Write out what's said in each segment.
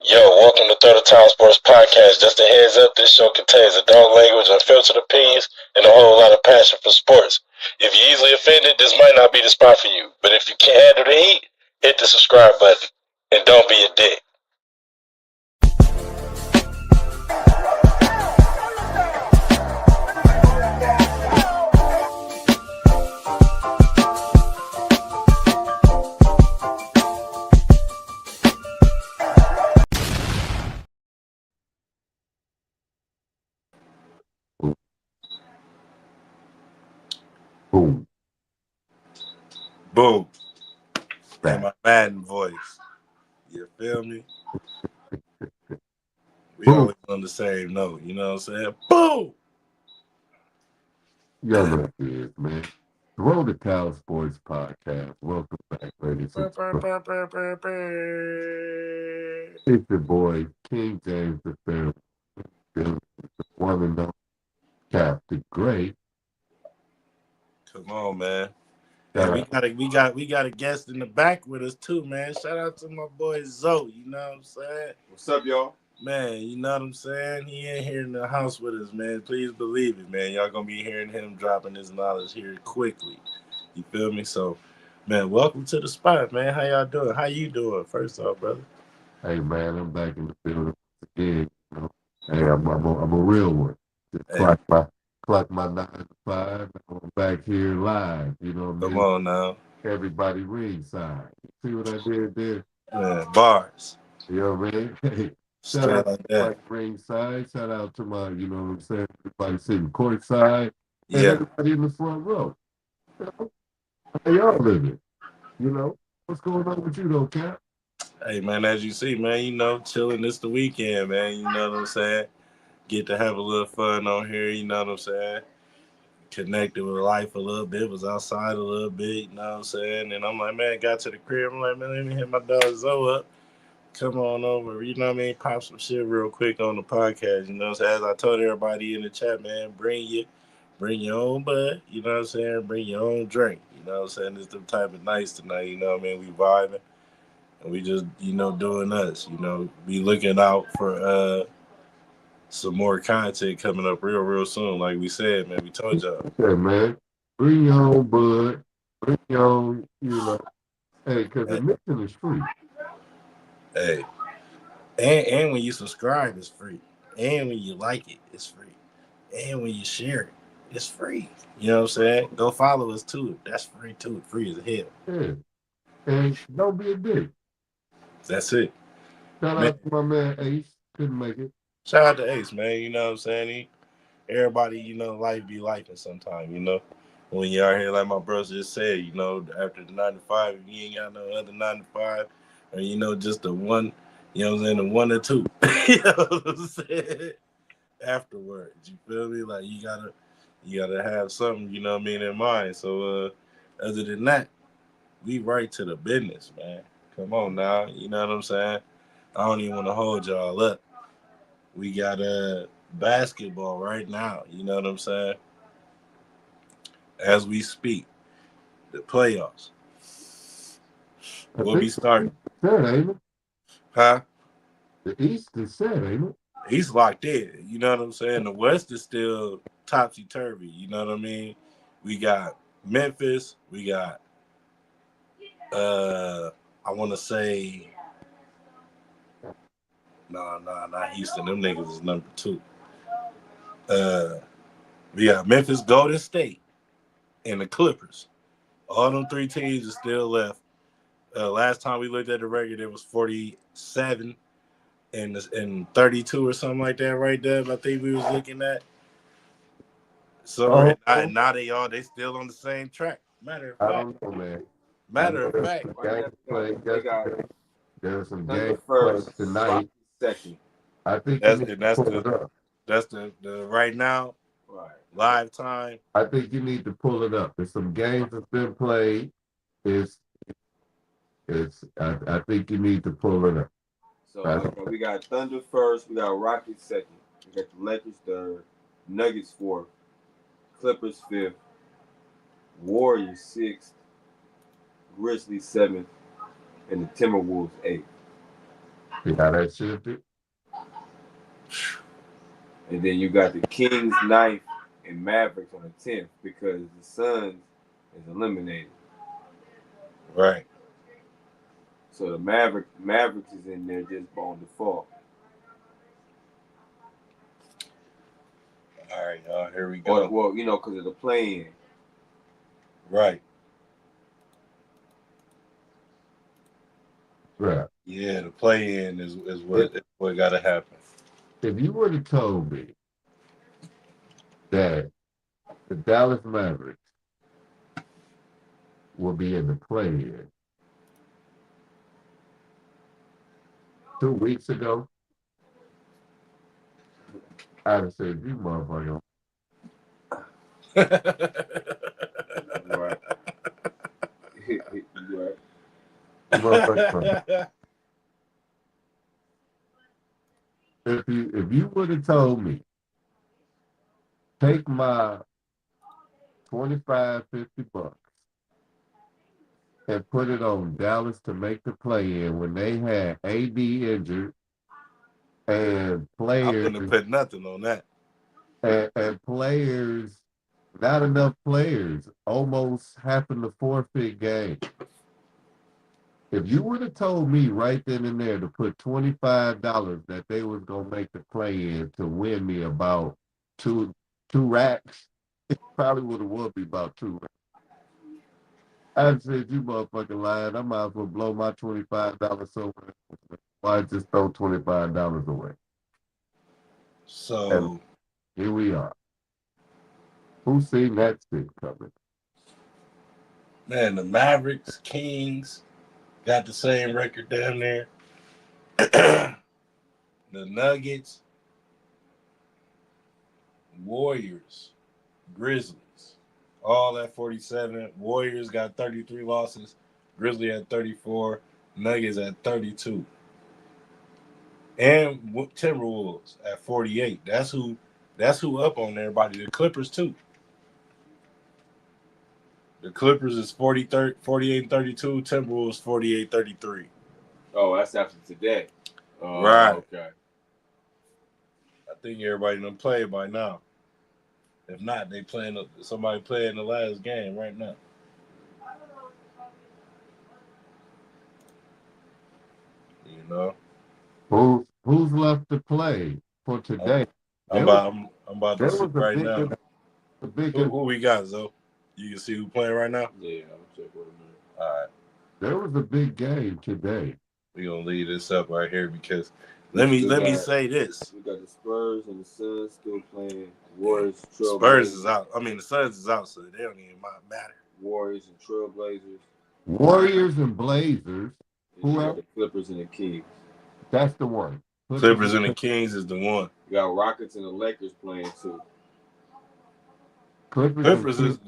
Yo, welcome to Third Time Sports Podcast. Just a heads up, this show contains adult language, unfiltered opinions, and a whole lot of passion for sports. If you're easily offended, this might not be the spot for you. But if you can't handle the heat, hit the subscribe button. And don't be a dick. Boom. Boom. And Back. my Madden voice. You feel me? We Boom. always on the same note. You know what I'm saying? Boom. You know what it is, man. Roll the Cow Sports Podcast. Welcome back, ladies and gentlemen. It's your boy, King James the Third, the one and only Captain Great. Come on, man. Shout And out. we got a guest in the back with us too, man. Shout out to my boy Zoe. You know what I'm saying? What's up, y'all? Man, you know what I'm saying? He ain't here in the house with us, man. Please believe it, man. Y'all gonna be hearing him dropping his knowledge here quickly. You feel me? So, man, welcome to the spot, man. How y'all doing? How you doing? First off, brother. Hey, man, I'm back in the building again. You know? Hey, I'm a real one. Just Hey, clock my 9 to 5. I'm back here live. You know what I come mean? on now. Everybody ringside. See what I did there? Man, bars. You know what I mean? Hey, shout Straight out to like that. everybody ringside. Shout out to my, you know what I'm saying, everybody sitting courtside and Yeah. everybody in the front row. You know, how y'all living? You know, what's going on with you though, Cap? Hey, man, as you see, man, you know, chilling this the weekend, man. You know what I'm saying? Get to have a little fun on here, you know what I'm saying? Connected with life a little bit, was outside a little bit, you know what I'm saying? And I'm like, man, got to the crib. I'm like, man, let me hit my dog Zoe up. Come on over, you know what I mean? Pop some shit real quick on the podcast, you know what I'm saying? As I told everybody in the chat, man, bring your own bud, you know what I'm saying? Bring your own drink, you know what I'm saying? It's the type of nights tonight, you know what I mean? We vibing. And we just, you know, doing us, you know, be looking out for some more content coming up real soon. Like we said, man, we told y'all. Yeah, man. Bring your own bud. Bring your own, you know. Hey, because Hey, admission is free. hey. And when you subscribe, it's free. And when you like it, it's free. And when you share it, it's free. You know what I'm saying? Go follow us too. That's free too. Free as hell. Yeah. And don't be a dick. That's it. Shout Man, out to my man Ace. Couldn't make it. shout out to Ace, man. You know what I'm saying? Everybody, you know, life be life and sometimes, you know. When you out here, like my brother just said, you know, after the 9 to 5, if you ain't got no other 9 to 5, or you know, just the one, you know what I'm saying, the one or two. You know what I'm saying? Afterwards, you feel me? Like you gotta have something, you know what I mean, in mind. So other than that, we right to the business, man. Come on now, you know what I'm saying? I don't even want to hold y'all up. We got basketball right now, you know what I'm saying? As we speak, the playoffs I will be think starting. said, ain't it? Huh? The East is said, ain't it? He's locked in. You know what I'm saying? The West is still topsy turvy. You know what I mean? We got Memphis. We got I want to say not Houston. Them niggas is number 2. Uh, we got Memphis, Golden State, and the Clippers. All them 3 teams are still left. Last time we looked at the record, it was 47 and 32 or something like that, right there. I think we was looking at somewhere. Oh, Now they still on the same track. Matter of I fact, don't know, man. I matter know of there's fact, some Right now, games played they got yesterday. There's some Thunder games played first, tonight. Rockets second. I think you that's need and to pull it up. that's the right now Right. live time. I think you need to pull it up. There's some games that's been played. It's I think you need to pull it up. So I, we got Thunder first, we got Rockets second, we got the Lakers third, Nuggets fourth, Clippers fifth, Warriors sixth, Grizzlies seventh, and the Timberwolves eighth. See how that shifted? And then you got the Kings 9th and Mavericks on the 10th because the Suns is eliminated. Right. So the Mavericks is in there just on default. All right, y'all. Here we go. Well, because of the play-in. Right. Right. Yeah, the play-in is what got to happen. If you would have told me that the Dallas Mavericks will be in the play-in 2 weeks ago, I'd have said, you motherfucker. Right. Right. You motherfucker. If you would have told me, take my 25, $50 and put it on Dallas to make the play-in when they had AD injured and I players wouldn't have put nothing on that. and players, not enough players, almost having to forfeit game. If you would have told me right then and there to put $25 that they was gonna make the play-in to win me about two racks, it probably would have won me about 2 racks. I said, you motherfucking lying. I might as well blow my $25 somewhere. Why just throw $25 away? So, And here we are. Who seen that shit coming? man, the Mavericks, Kings got the same record down there. The Nuggets, Warriors, Grizzlies, all at 47. Warriors got 33 losses. Grizzlies at 34. Nuggets at 32. And Timberwolves at 48. That's who up on everybody. The Clippers too. The Clippers is 48 and 32. Timberwolves 48-33. Oh, that's after today. Right. Okay. I think everybody done played by now. If not, somebody playing the last game right now. You know, Who's left to play for today? I'm about to There see was right now. Who we got, Zo? You can see who playing right now. Yeah, I'm check with a minute. All right, There was a big game today. we gonna leave this up right here because let me say this. We got the Spurs and the Suns still playing. Warriors, Trailblazers. Spurs is out. I mean, the Suns is out, so they don't even matter. Warriors and Trailblazers. Warriors and Blazers. And you got the Clippers and the Kings. That's the one. Clippers and the Kings is the one. You got Rockets and the Lakers playing too. Clippers is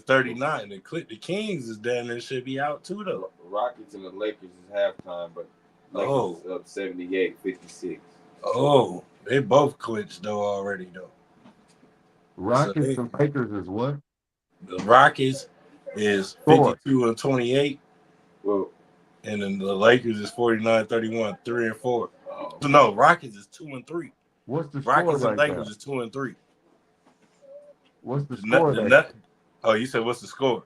39. The Kings is down there, should be out too though. Rockets and the Lakers is halftime, but Lakers up 78-56. Oh, they both clinched though already though. Rockets and Lakers is what? The Rockets is 52-28. Well, and then the Lakers is 49-31, 3-4. Oh. So no, Rockets is 2-3. What's the Rockets score and right Lakers now? is 2-3. What's the score? Oh, you said what's the score?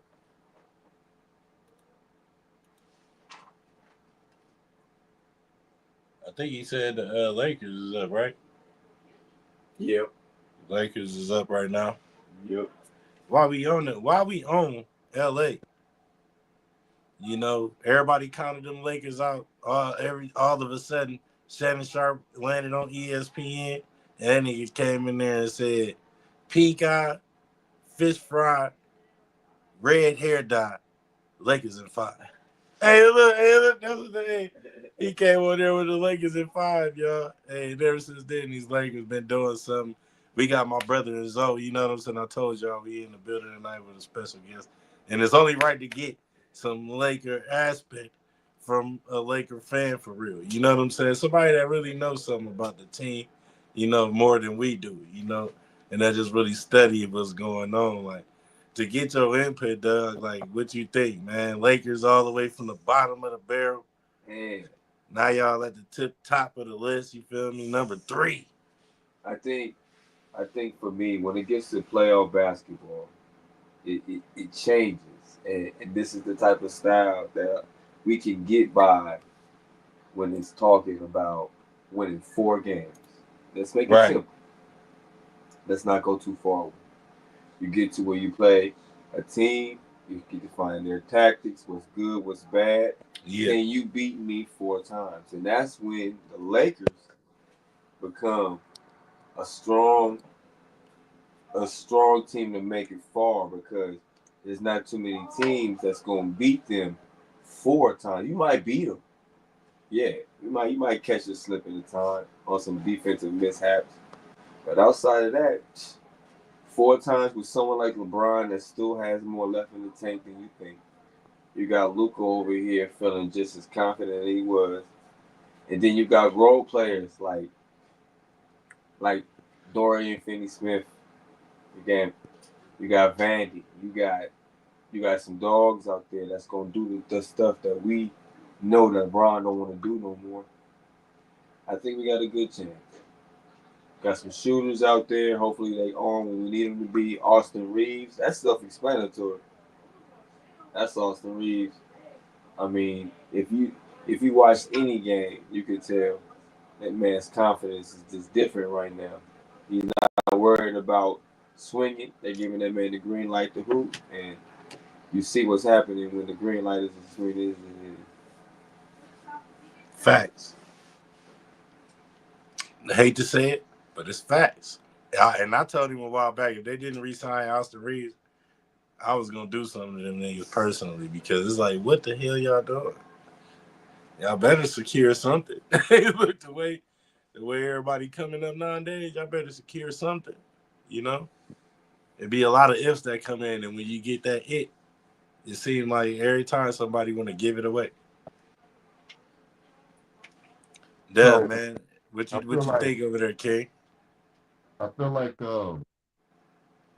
I think he said the Lakers is up, right? Yep. Lakers is up right now. Yep. While we on LA, you know, everybody counted them Lakers out. All of a sudden, Shannon Sharp landed on ESPN, and he came in there and said, "Peak eye, fish fry, red hair dye, Lakers in 5." Hey, look, that's what they. He came on there with the Lakers in 5, y'all. Hey, and ever since then, these Lakers been doing something. We got my brother and Zoe, you know what I'm saying? I told y'all we in the building tonight with a special guest. And it's only right to get some Laker aspect from a Laker fan for real. You know what I'm saying? Somebody that really knows something about the team, you know, more than we do, you know, and that just really study what's going on. Like, to get your input, Doug, like, what you think, man? Lakers all the way from the bottom of the barrel. Man, Now y'all at the top of the list. You feel me? Number 3. I think I think for me, when it gets to playoff basketball, it changes, and this is the type of style that we can get by when it's talking about winning 4 games. Let's make it Right. simple. Let's not go too far. You get to where you play a team, you get to find their tactics, what's good, what's bad. Yeah. Can you beat me 4 times? And that's when the Lakers become a strong team to make it far because there's not too many teams that's gonna beat them 4 times. You might beat them, yeah. You might catch a slip in the time on some defensive mishaps, but outside of that, 4 times with someone like LeBron that still has more left in the tank than you think. You got Luka over here feeling just as confident as he was, and then you got role players like Dorian Finney-Smith. Again, you got Vandy. You got some dogs out there that's gonna do the stuff that we know that Bron don't want to do no more. I think we got a good chance. Got some shooters out there. Hopefully they on when we need them to be. Austin Reeves. That's self-explanatory. That's Austin Reeves. I mean, if you watch any game, you can tell that man's confidence is just different right now. He's not worried about swinging. They're giving that man the green light to hoop, and you see what's happening when the green light is as green as it is. Facts. I hate to say it, but it's facts. And I told him a while back if they didn't re-sign Austin Reeves, I was gonna do something to them niggas personally because it's like, what the hell y'all doing? Y'all better secure something. Look the way everybody coming up nowadays, y'all better secure something. You know, it'd be a lot of ifs that come in, and when you get that it seems like every time somebody want to give it away. Yeah, So man. What I you feel what you like think over there, King? I feel like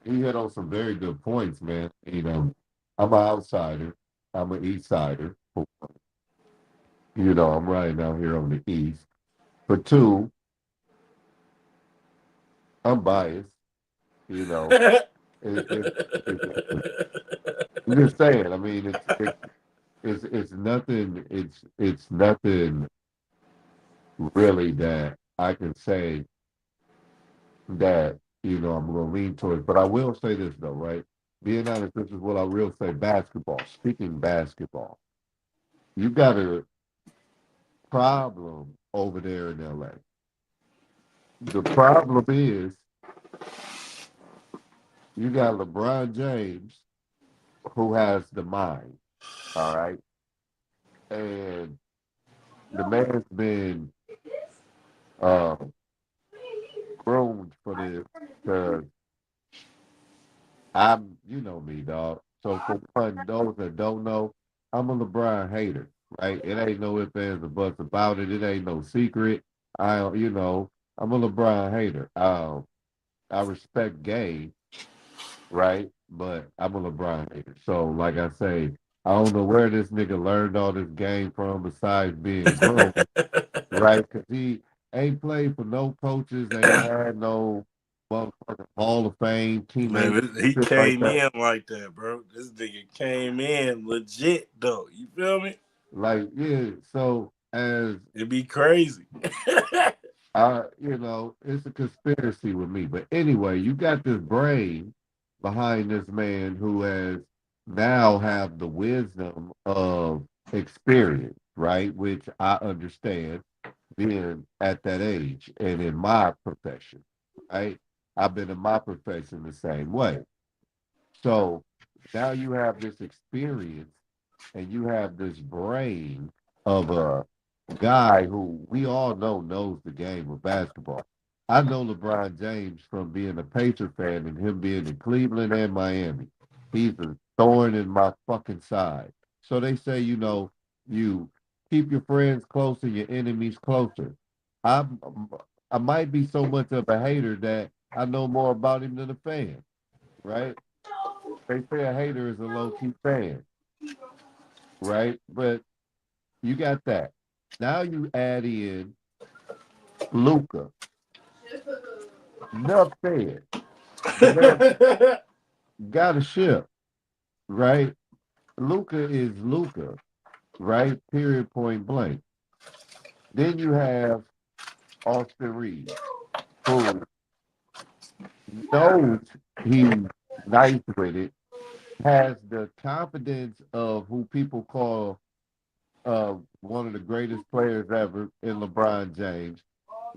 he hit on some very good points, man. I'm an outsider. I'm an East Sider. I'm right out here on the East. For two, I'm biased. You know, it, it, it, I'm just saying. I mean, it's nothing. It's nothing really that I can say that I'm going to lean towards. But I will say this though, right? Being honest, this is what I will say. Basketball. Speaking basketball, you got a problem over there in LA. The problem is you got LeBron James who has the mind. All right, and the man's been uh, groomed for this because you know me, dog. So for one, those that don't know, I'm a LeBron hater, right? It ain't no ifs, ands, or buts about it. It ain't no secret. I'm a LeBron hater. I respect game, right? But I'm a LeBron hater. So, like I say, I don't know where this nigga learned all this game from besides being grown, right? Because he ain't played for no coaches, ain't had no motherfucking Hall of Fame teammates, Man, he shit like came that. in like that, bro. This nigga came in legit though. You feel me? Like, yeah, so as It'd be crazy. it's a conspiracy with me. But anyway, you got this brain behind this man who has now have the wisdom of experience, right? Which I understand being at that age and in my profession, right? I've been in my profession the same way. So now you have this experience and you have this brain of a guy who we all know knows the game of basketball. I know LeBron James from being a Pacer fan and him being in Cleveland and Miami. He's a thorn in my fucking side. So they say, you keep your friends close and your enemies closer. I'm I might be so much of a hater that I know more about him than a fan, right? They say a hater is a low key fan, right? But you got that. Now you add in Luca. Enough said. The man got a ship, right? Luca is Luca, right? Period, point blank. Then you have Austin Reeves, who knows he's nice with it, has the confidence of who people call one of the greatest players ever in LeBron James.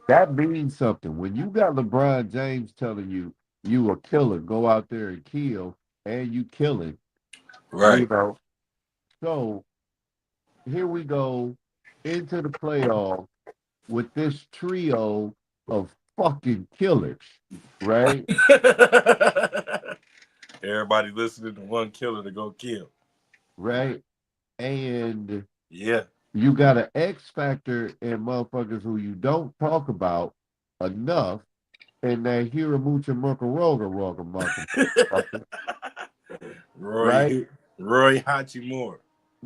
That means something. When you got LeBron James telling you you a killer, go out there and kill, and you killing, you Right. know. So here we go into the playoffs with this trio of fucking killers, right? Everybody listening to one killer to go kill. Right? And Yeah. you got an X factor in motherfuckers who you don't talk about enough, and that Hiramucha motherfucker, right? Roy Hachimura.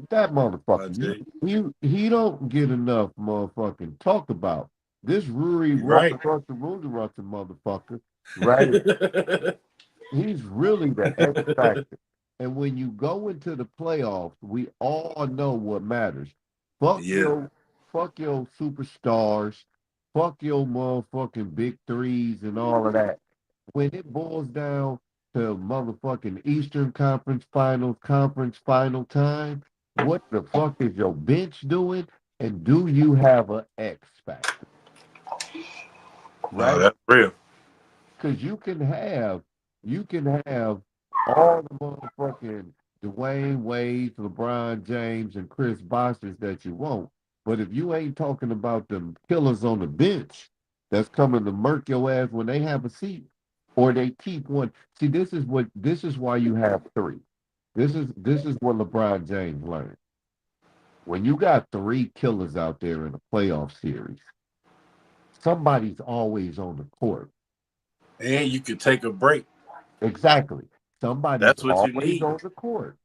That I motherfucker, tell you. he don't get enough motherfucking talk about. This Ruri You right. Rucker motherfucker, right? He's really the X factor. And when you go into the playoffs, we all know what matters. Fuck Yeah. your fuck your superstars, fuck your motherfucking big threes and all of that. When it boils down to motherfucking Eastern Conference final time, what the fuck is your bench doing? And do you have an X factor? No, Right? that's real. Because you can have all the motherfucking Dwayne Wade, LeBron James, and Chris Boshers that you want. But if you ain't talking about them killers on the bench that's coming to murk your ass when they have a seat, or they keep one. See, this is why you have three. This is what LeBron James learned. When you got three killers out there in a playoff series, somebody's always on the court. And you could take a break. Exactly. Somebody's That's what you always need. on the court.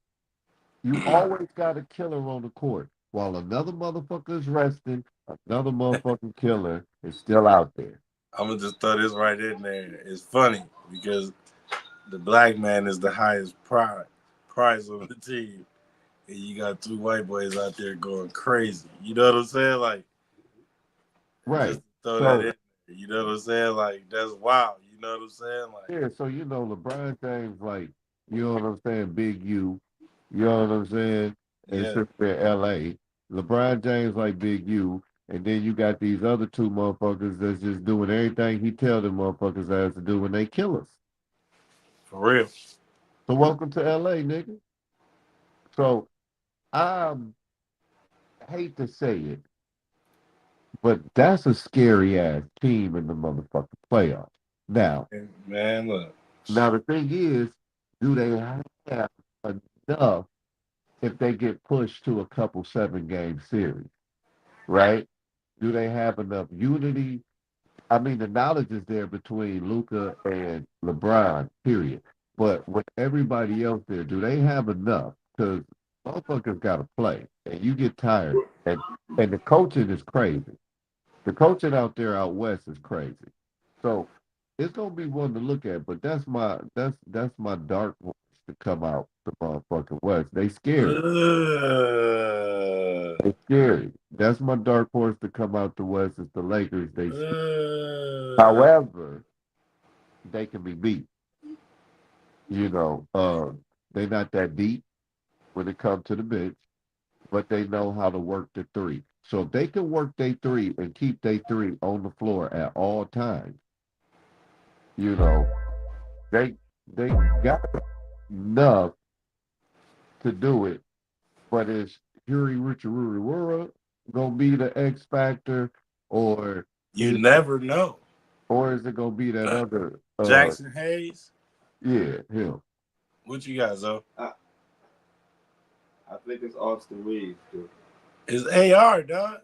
You always got a killer on the court. While another motherfucker is resting, another motherfucking killer is still out there. I'm gonna just throw this right in there. It's funny because the black man is the highest prize on the team, and you got two white boys out there going crazy. You know what I'm saying? Like, just Right. throw that in So there. You know what I'm saying? Like, that's wild. You know what I'm saying? Like, yeah, so LeBron James, like, you know what I'm saying, Big U, you know what I'm saying? And yeah, since they're LA, LeBron James like Big U, and then you got these other two motherfuckers that's just doing everything he tell them motherfuckers has to do when they kill us. for real. So welcome to LA, nigga. So I hate to say it, but that's a scary ass team in the motherfucking playoffs. Now, Man, look. now the thing is, do they have enough if they get pushed to a couple 7 game series, right? Do they have enough unity? I mean, the knowledge is there between Luca and LeBron, period. But with everybody else there, do they have enough? Because motherfuckers got to play, and you get tired. And the coaching is crazy. The coaching out there out west is crazy. So it's gonna be one to look at. But that's my dark horse to come out the motherfucking west. They scary. They scary. That's my dark horse to come out the west. Is the Lakers. They scary. Uh, However, they can be beat. You know, they not that deep when it comes to the bench, but they know how to work the three. So if they can work their three and keep their three on the floor at all times, you know, they they got enough to do it. But is Yuri Richaruri gonna be the X factor, or you is never know. or is it gonna be that other Jackson Hayes, yeah, him. what you got, Zo? I think it's Austin Reeves, dude. It's AR, dog.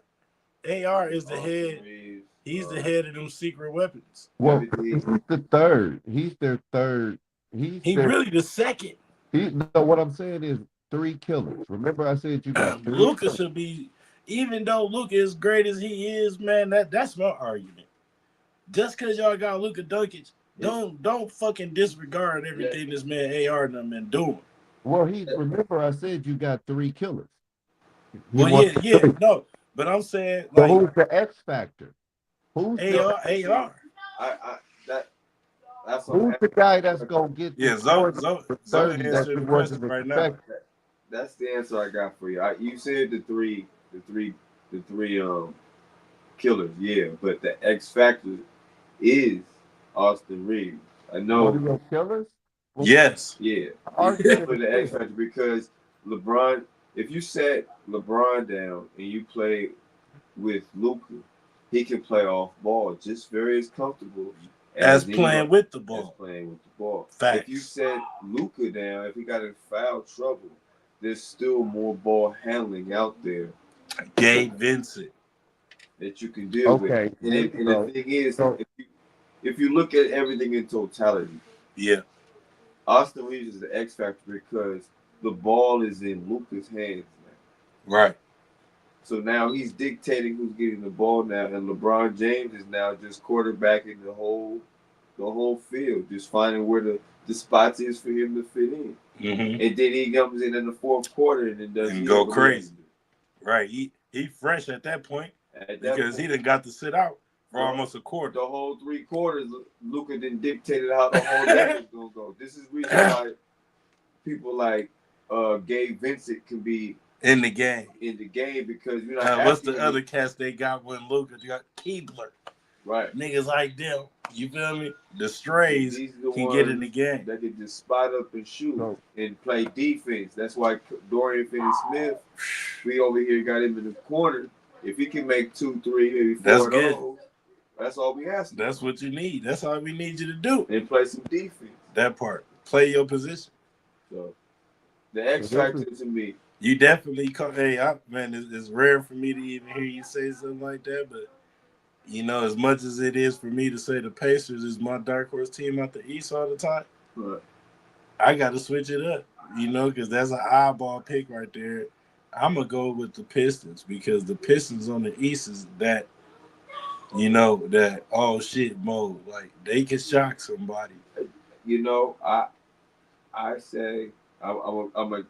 AR is the Austin head. Reeves. He's the head of them secret weapons. Well, Timothy. he's the third. He's their third. He's He their really the second. no, what I'm saying is three killers. Remember I said you got three Luca killers. should be even though Luka is great as he is, man, that's my argument. Just because y'all got Luka Doncic, don't fucking disregard everything this man AR done been doing. Well, remember I said you got 3 killers. He Well, won yeah, 3. no, but I'm saying So like who's the X factor? Who's AR. I that that's what I'm who's the guy that's gonna get the Yeah, Zo 20 Zo for Zo 30 that answering you the question wasn't right now. expecting? That's the answer I got for you. You said the three killers, yeah, but the X factor is Austin Reeves. I One know, of your killers? Well, Yes. yeah, he's argument definitely the is X factor because LeBron. If you set LeBron down and you play with Luka, he can play off ball just very as comfortable As as playing anybody with the as ball. playing with the ball. If you Facts. set Luka down, if he got in foul trouble, there's still more ball handling out there Gabe Vincent. that you can deal with. okay. And, There you the go. thing is, So if you look at everything in totality, Yeah. Austin Reeves is the X factor because the ball is in Luka's hands now. Right. So now he's dictating who's getting the ball now, and LeBron James is now just quarterbacking the whole field, just finding where the spots is for him to fit in. Mm-hmm. And then he comes in the fourth quarter and then does And go what he has crazy. to do. Right. He fresh at that point At that because point, he done got to sit out for almost a quarter. The whole 3 quarters, Luka then dictated how the whole game was gonna go. This is the reason why people like Gabe Vincent can be in the game because you're not what's asking the other cast they got when Luka? You got Keebler. right. Niggas like them. You feel me? The strays These are the can ones get in the game. that can just spot up and shoot So- and play defense. That's why Dorian Finney-Smith, we over here got him in the corner. If he can make 2, 3, maybe 4 That's of good. those, that's all we ask. That's what you need. That's all we need you to do. And play some defense. That part. Play your position. So the X factor to me. You definitely call. Hey, man, it's rare for me to even hear you say something like that. But you know, as much as it is for me to say the Pacers is my dark horse team out the East all the time, Right. I got to switch it up. You know, because that's an eyeball pick right there. I'm gonna go with the Pistons because the Pistons on the East is that. You know that oh shit mode, like they can shock somebody. You know, I say I'm a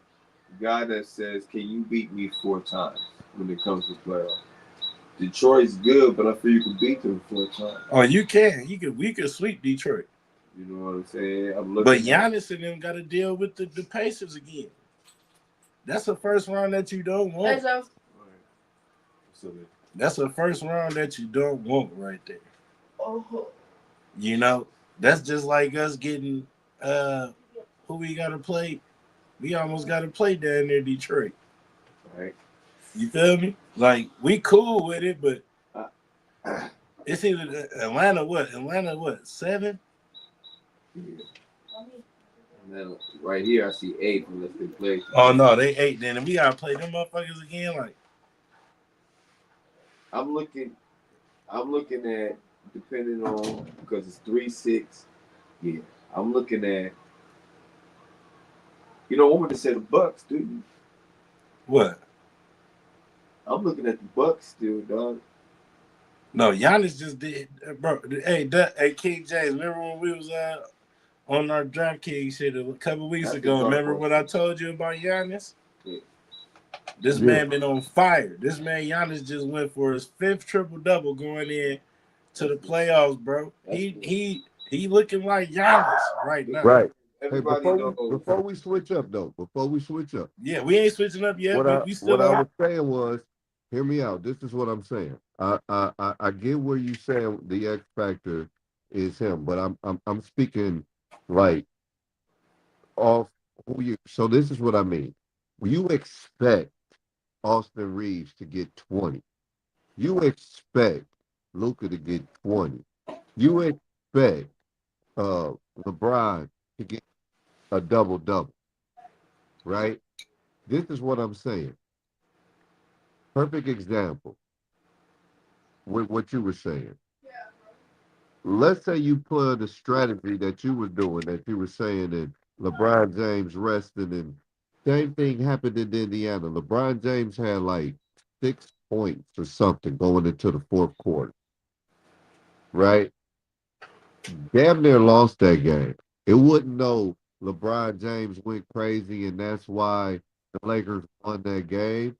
guy that says, can you beat me 4 times when it comes to playoffs? Detroit's good, but I feel you can beat them 4 times. Oh, you can. We could sweep Detroit. You know what I'm saying? I'm looking. But Giannis and them got to deal with the Pacers again. That's the first round that you don't want. Right. That's the first round that you don't want right there. Oh. You know, that's just like us getting who we got to play. We almost got to play down there, Detroit. Right. You feel me? Like we cool with it, but it's either Atlanta what? 7? Yeah. And then right here I see 8 unless they play. Oh no, they 8 then, and we gotta play them motherfuckers again. Like I'm looking at depending on because it's 3-6. Yeah, I'm looking at. You don't want me to say the Bucks, do you? what? I'm looking at the Bucks still, dog. No, Giannis just did, bro. Hey, King James. Remember when we was on our DraftKings shit a couple weeks ago? Remember what I told you about Giannis? Yeah. This man been on fire. This man Giannis just went for his 5th triple double going in to the playoffs, bro. He looking like Giannis right now. Right. Everybody knows. Before we switch up, Yeah, we ain't switching up yet, but we still. What I was saying was, hear me out. This is what I'm saying. I get where you saying the X factor is him, but I'm speaking like off who you. So this is what I mean. You expect Austin Reeves to get 20. You expect Luka to get 20. You expect LeBron to get a double-double, right? This is what I'm saying. Perfect example with what you were saying. Let's say you put a strategy that you were doing, that you were saying that LeBron James rested, and same thing happened in Indiana. LeBron James had like 6 points or something going into the fourth quarter, right? Damn near lost that game. It wouldn't know LeBron James went crazy, and that's why the Lakers won that game.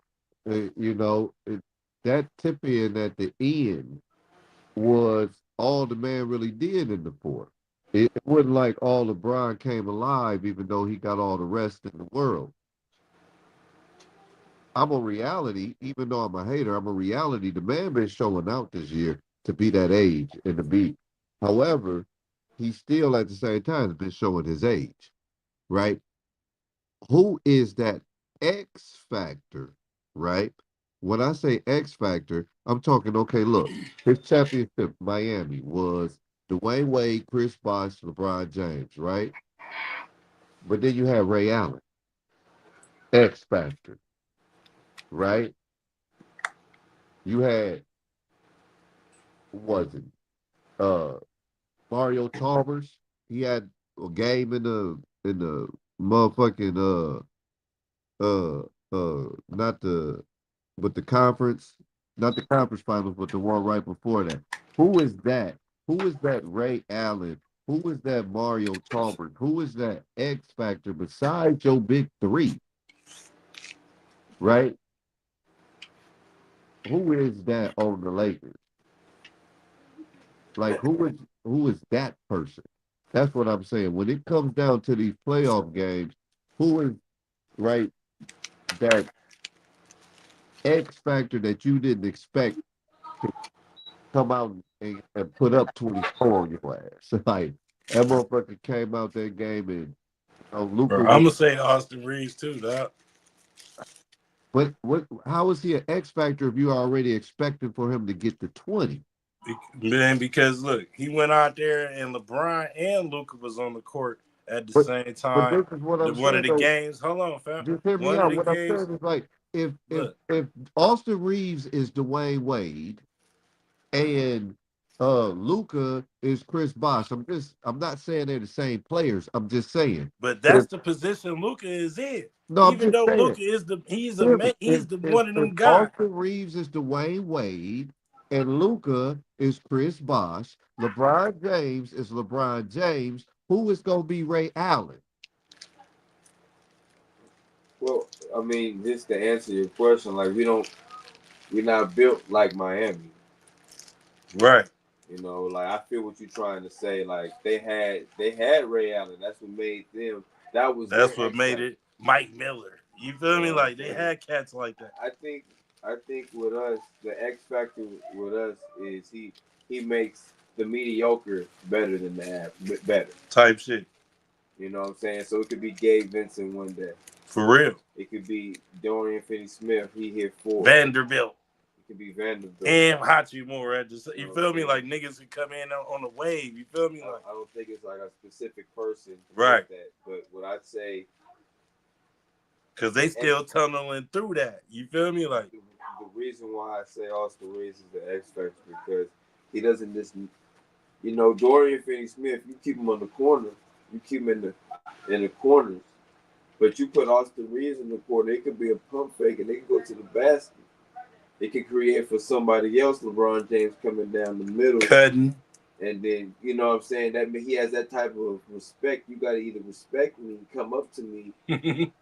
That tip in at the end was all the man really did in the fourth. It wasn't like all LeBron came alive, even though he got all the rest in the world. I'm a reality, even though I'm a hater, I'm a reality. The man been showing out this year to be that age and to be. However, he still at the same time has been showing his age, right? Who is that X factor, right? When I say X factor, I'm talking, okay, look, his championship, Miami, was Dwayne Wade, Chris Bosh, LeBron James, right? But then you have Ray Allen, X factor, right? You had, who was it? Uh, Mario Chalmers. He had a game in the motherfucking not the but the conference, not the conference finals, but the one right before that. Who is that? Who is that Ray Allen? Who is that Mario Chalmers? Who is that X factor besides your big three? Right? Who is that on the Lakers? Like who is that person? That's what I'm saying. When it comes down to these playoff games, who is right that X factor that you didn't expect to come out and put up 24 on your ass? Like that motherfucker came out that game and Bro, Luca I'm was. gonna say Austin Reeves too, dog. But how is he an X factor if you are already expecting for him to get to 20? Man, because look, he went out there and LeBron and Luka was on the court at the But same but time. this is what I'm One of saying the though. games, hold on, fam. Just hear me One of out. the What I'm games, saying is like if look, if Austin Reeves is Dwayne Wade and Luca is Chris Bosh. I'm not saying they're the same players. I'm just saying. but If that's the position Luka is in. no, I'm Even just though saying. Luka is the he's a Hear me. man, he's the one of If them guys. Austin Reeves is Dwayne Wade and Luca is Chris Bosh, LeBron James is LeBron James, who is gonna be Ray Allen? Well, I mean, just to answer your question, like we're not built like Miami. Right. Like I feel what you're trying to say. Like they had Ray Allen. That's what made them. That was their That's what X made factor. it Mike Miller. You feel You me? know what I'm Like they saying? had cats like that. I think I think with us, the X factor with us is he makes the mediocre better than better. Type shit. You know what I'm saying? So it could be Gabe Vincent one day. For real. It could be Dorian Finney-Smith. He hit 4. Vanderbilt. It could be Vanderbilt. And Hachimura at the You you know what feel I'm me? saying? Like niggas can come in on the wave. You feel me? Like I don't think it's like a specific person right. like that. But what I'd say, Cause the they X, still tunneling through that. You feel me? Like the reason why I say Austin Reeves is the X factor because he doesn't just, Dorian Finney-Smith. You keep him on the corner, you keep him in the corners, but you put Austin Reeves in the corner, it could be a pump fake and they can go to the basket. It can create for somebody else. LeBron James coming down the middle, cutting. and then you know what I'm saying that he has that type of respect. You got to either respect me, come up to me, and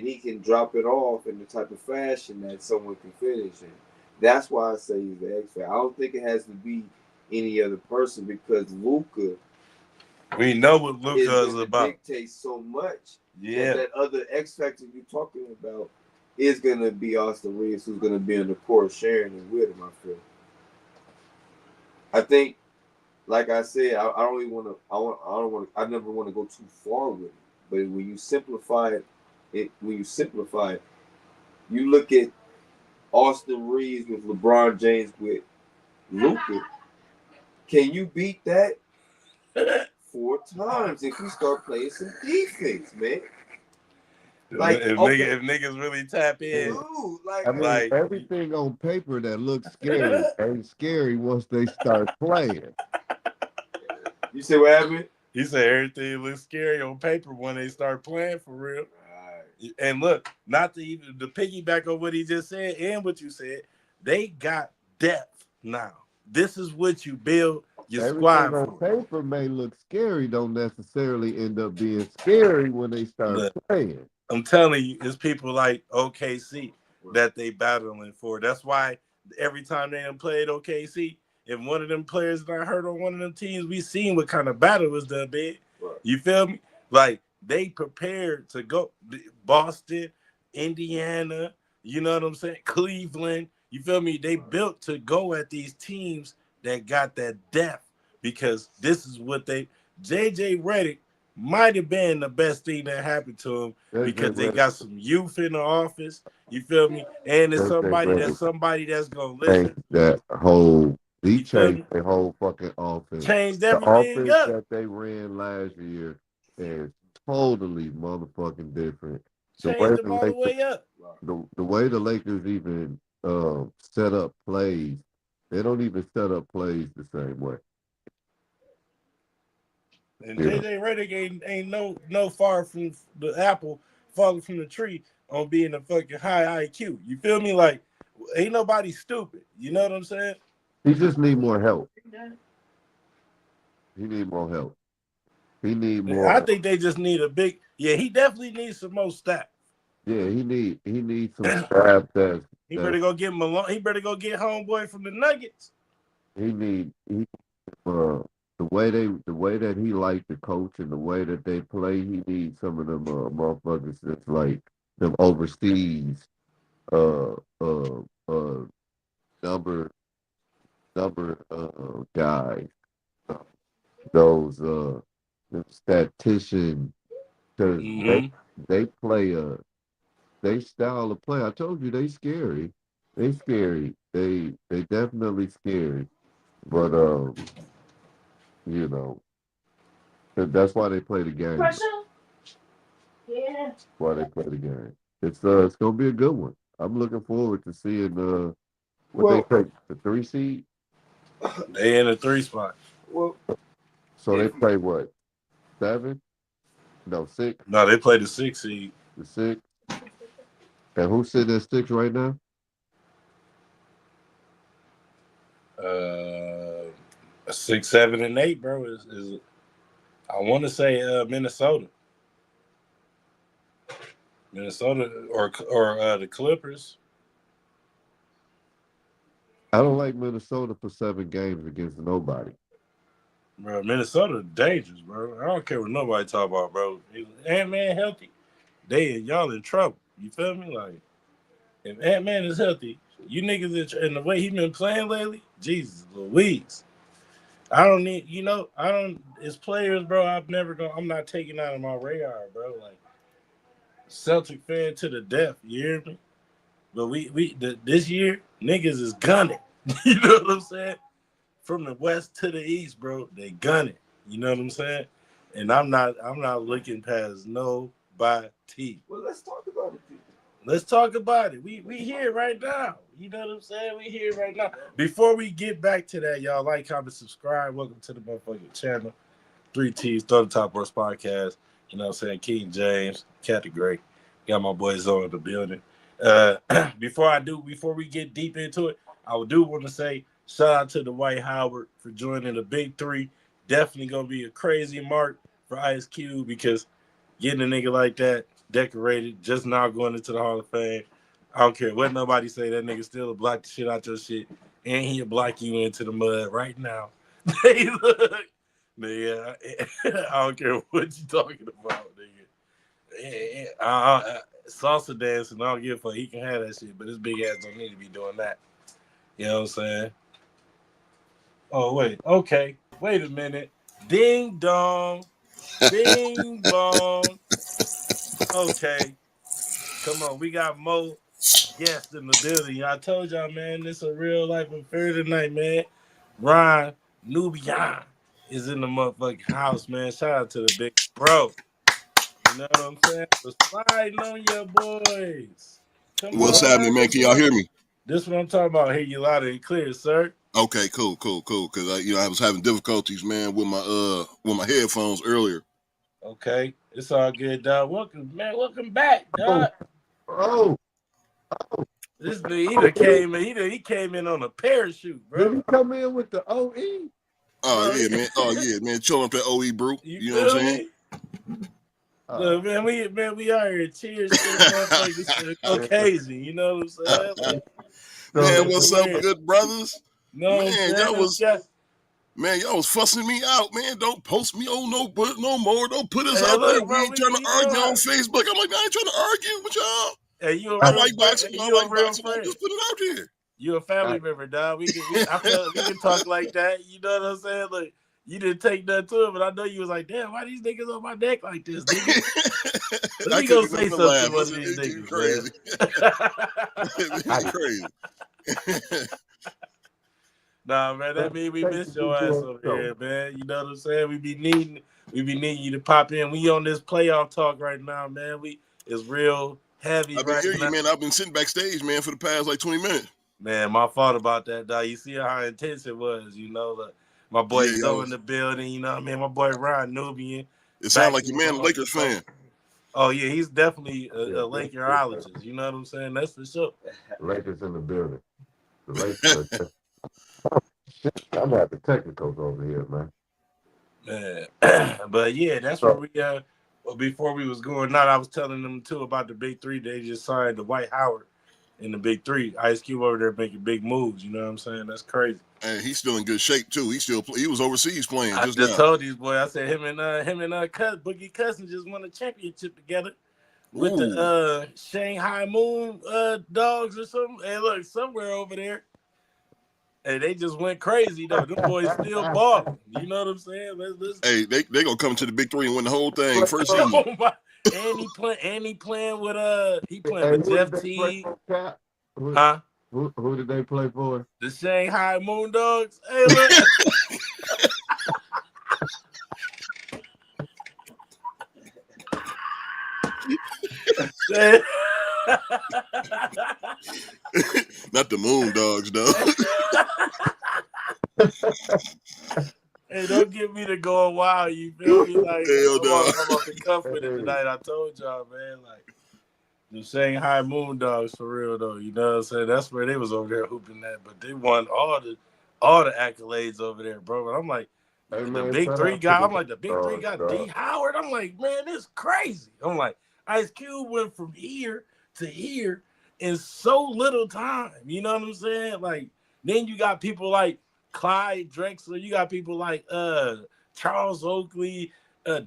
he can drop it off in the type of fashion that someone can finish in. That's why I say he's the X factor. I don't think it has to be any other person because Luka We know what is Luka is going to about. dictate so much Yeah. that other X factor you're talking about is going to be Austin Reeves, who's going to be on the court sharing it with him. I think, like I said, I don't really want to. I don't want. I never want to go too far with it. But when you simplify it, you look at Austin Reeves with LeBron James with Luka. Can you beat that 4 times if you start playing some defense, man? Like, okay, If niggas really tap in, dude, like, I mean, like everything on paper that looks scary ain't scary once they start playing. you say what happened? he said everything looks scary on paper when they start playing for real. Right. And look, not to even to piggyback on what he just said and what you said, they got depth now. This is what you build your Everything squad on for. paper may look scary, don't necessarily end up being scary when they start Look, playing. I'm telling you, it's people like OKC that they battling for. That's why every time they done played OKC, if one of them players got hurt on one of them teams, we seen what kind of battle was done, big. You feel me? Like they prepared to go Boston, Indiana, you know what I'm saying? Cleveland, you feel me? They built to go at these teams that got that depth because this is what they JJ Redick might have been the best thing that happened to him because they got some youth in the office. You feel me? And it's somebody that's gonna listen. That whole he You feel changed me? the whole fucking offense. Changed The everything offense up. that they ran last year is totally motherfucking different. The way Changed them the all the Lakers, way up. the way the Lakers even set up plays, they don't even set up plays the same way. And JJ Redick ain't no far from the apple falling from the tree on being a fucking high IQ. You feel me? Like ain't nobody stupid. You know what I'm saying? He just need more help. He need more help. He need more. I think they just need a big. Yeah, he definitely needs some more staff. Yeah, he needs some staff that He better go get Malone. He better go get homeboy from the Nuggets. The way that he liked the coach and the way that they play, he needs some of them motherfuckers that's like them overseas uh uh uh number guys. Those them statistician because they play they style of play. I told you they scary. They scary. They definitely scary. But you know, that's why they play the game. Yeah. Why they play the game. It's gonna be a good one. I'm looking forward to seeing what they take the 3 seed. They in the 3 spot. Well, so they play what 7? No 6. No, they play the 6 seed. The 6. And who's sitting at 6 right now? 6, 7, and 8, bro. Is I want to say Minnesota. Minnesota or the Clippers. I don't like Minnesota for 7 games against nobody. Bro, Minnesota dangerous, bro. I don't care what nobody talk about, bro. Ant-Man healthy, y'all in trouble. You feel me? Like, if Ant-Man is healthy, you niggas and the way he been playing lately, Jesus Louise. I don't need, as players, bro, I'm not taking out of my radar, bro. Like, Celtic fan to the death, you hear me? But this year, niggas is gunning. You know what I'm saying? From the west to the east, bro, they gunning. You know what I'm saying? And I'm not looking past nobody. Well, let's talk about it. Let's talk about it. We here right now. You know what I'm saying? We here right now. Before we get back to that, y'all like, comment, subscribe. Welcome to the motherfucking channel. 3T's, Throw the Top Horse Podcast. You know what I'm saying? King James, Cat the Great. Got my boys on in the building. Before we get deep into it, I do want to say shout out to Dwight Howard for joining the Big Three. Definitely gonna be a crazy mark for Ice Cube because getting a nigga like that decorated, just now going into the Hall of Fame. I don't care what nobody say, that nigga still block the shit out your shit, and he'll block you into the mud right now. Hey, look. Yeah, I don't care what you talking about, nigga. Salsa dancing, I don't give a fuck. He can have that shit, but his big ass don't need to be doing that. You know what I'm saying? Oh, wait. Okay. Wait a minute. Ding dong. Bing bong. Okay. Come on. We got more guests in the building. I told y'all, man, this is a real life affair tonight, man. Ron Nubian is in the motherfucking house, man. Shout out to the big bro. You know what I'm saying? So sliding on your boys. Come What's happening, man? Can y'all hear me? This is what I'm talking about. I hear you loud and clear, sir. Okay, cool. Because I was having difficulties, man, with my headphones earlier. Okay, it's all good, dog. Welcome, man. Welcome back, Oh, dog. oh, This dude, he came in on a parachute, did bro. he come in with the OE? Oh Bro, yeah, man. Oh yeah, man. Chilling up that OE brew. you You know what I'm feel saying? me? Look, man, we out here. Cheers to the motherfucking occasion. You know what I'm saying? Like, this Man, So, shit what's for up, real. good brothers? You know what I'm Man, saying? y'all was fussing me out, man. Don't post me on no more. Don't put us Hey, out there. look, We bro, ain't trying to you know argue how. on Facebook. I'm like, I ain't trying to argue with y'all. Hey, you a I real like friend. boxing. Hey, Y'all you a like real boxing. I friend. just put it out there. You a family member, dog. I felt we can talk like that. You know what I'm saying? Like, you didn't take nothing to it, but I know you was like, damn, why these niggas on my neck like this, nigga? Let I me go couldn't get say nothing to something laugh. to one of these It's too niggas, crazy. It's I, crazy. nah, man, that mean we miss your ass over so, here, man. You know what I'm saying? We be needing you to pop in. We on this playoff talk right now, man. It's real heavy I've been right hearing you, now. man. I've been sitting backstage, man, for the past like 20 minutes. Man, my fault about that, dog. You see how intense it was, you know. My boy Yeah, Zoe in the building, you know what I mean? My boy Ryan Nubian it sounded back like in your the man, a motherfucking Lakers place. fan. Oh yeah, he's definitely yeah, a Lakerologist. You know what I'm saying? That's for sure. Lakers in the building. The Lakers. Shit, I'm having technicals over here, man. Man. But yeah, that's where So, we well, before we was going out, I was telling them too about the big three. They just signed Dwight Howard in the big three. Ice Cube over there making big moves. You know what I'm saying? That's crazy. And he's still in good shape too. He was overseas playing I just just now. told these boys, I said Boogie Cousins just won a championship together with the Ooh. Shanghai Moon dogs or something. Hey, look, somewhere over there. Hey, they just went crazy though. Them boys still balling. You know what I'm saying? Let's Hey, they gonna come to the big three and win the whole thing first seed. oh my, and he playing hey, with who did Jeff they play Teague. for, Cap? Huh? Who did they play for? The Shanghai Moondogs. Hey, look. Not the Moon Dogs, though. Hey, don't get me to going wild. You feel me? Like Hell I'm no. off the cuff with it Hey, tonight. I told y'all, man. Like the Shanghai Moondogs for real though. You know what I'm saying? That's where they was over there hooping that, but they won all the accolades over there, bro. But I'm like, hey, the man, big shout three out to guy. the I'm like, the big three dogs, got D dog. Howard. I'm like, man, this crazy. I'm like, Ice Cube went from here to here in so little time. You know what I'm saying? Like, then you got people like Clyde Drexler. You got people like Charles Oakley,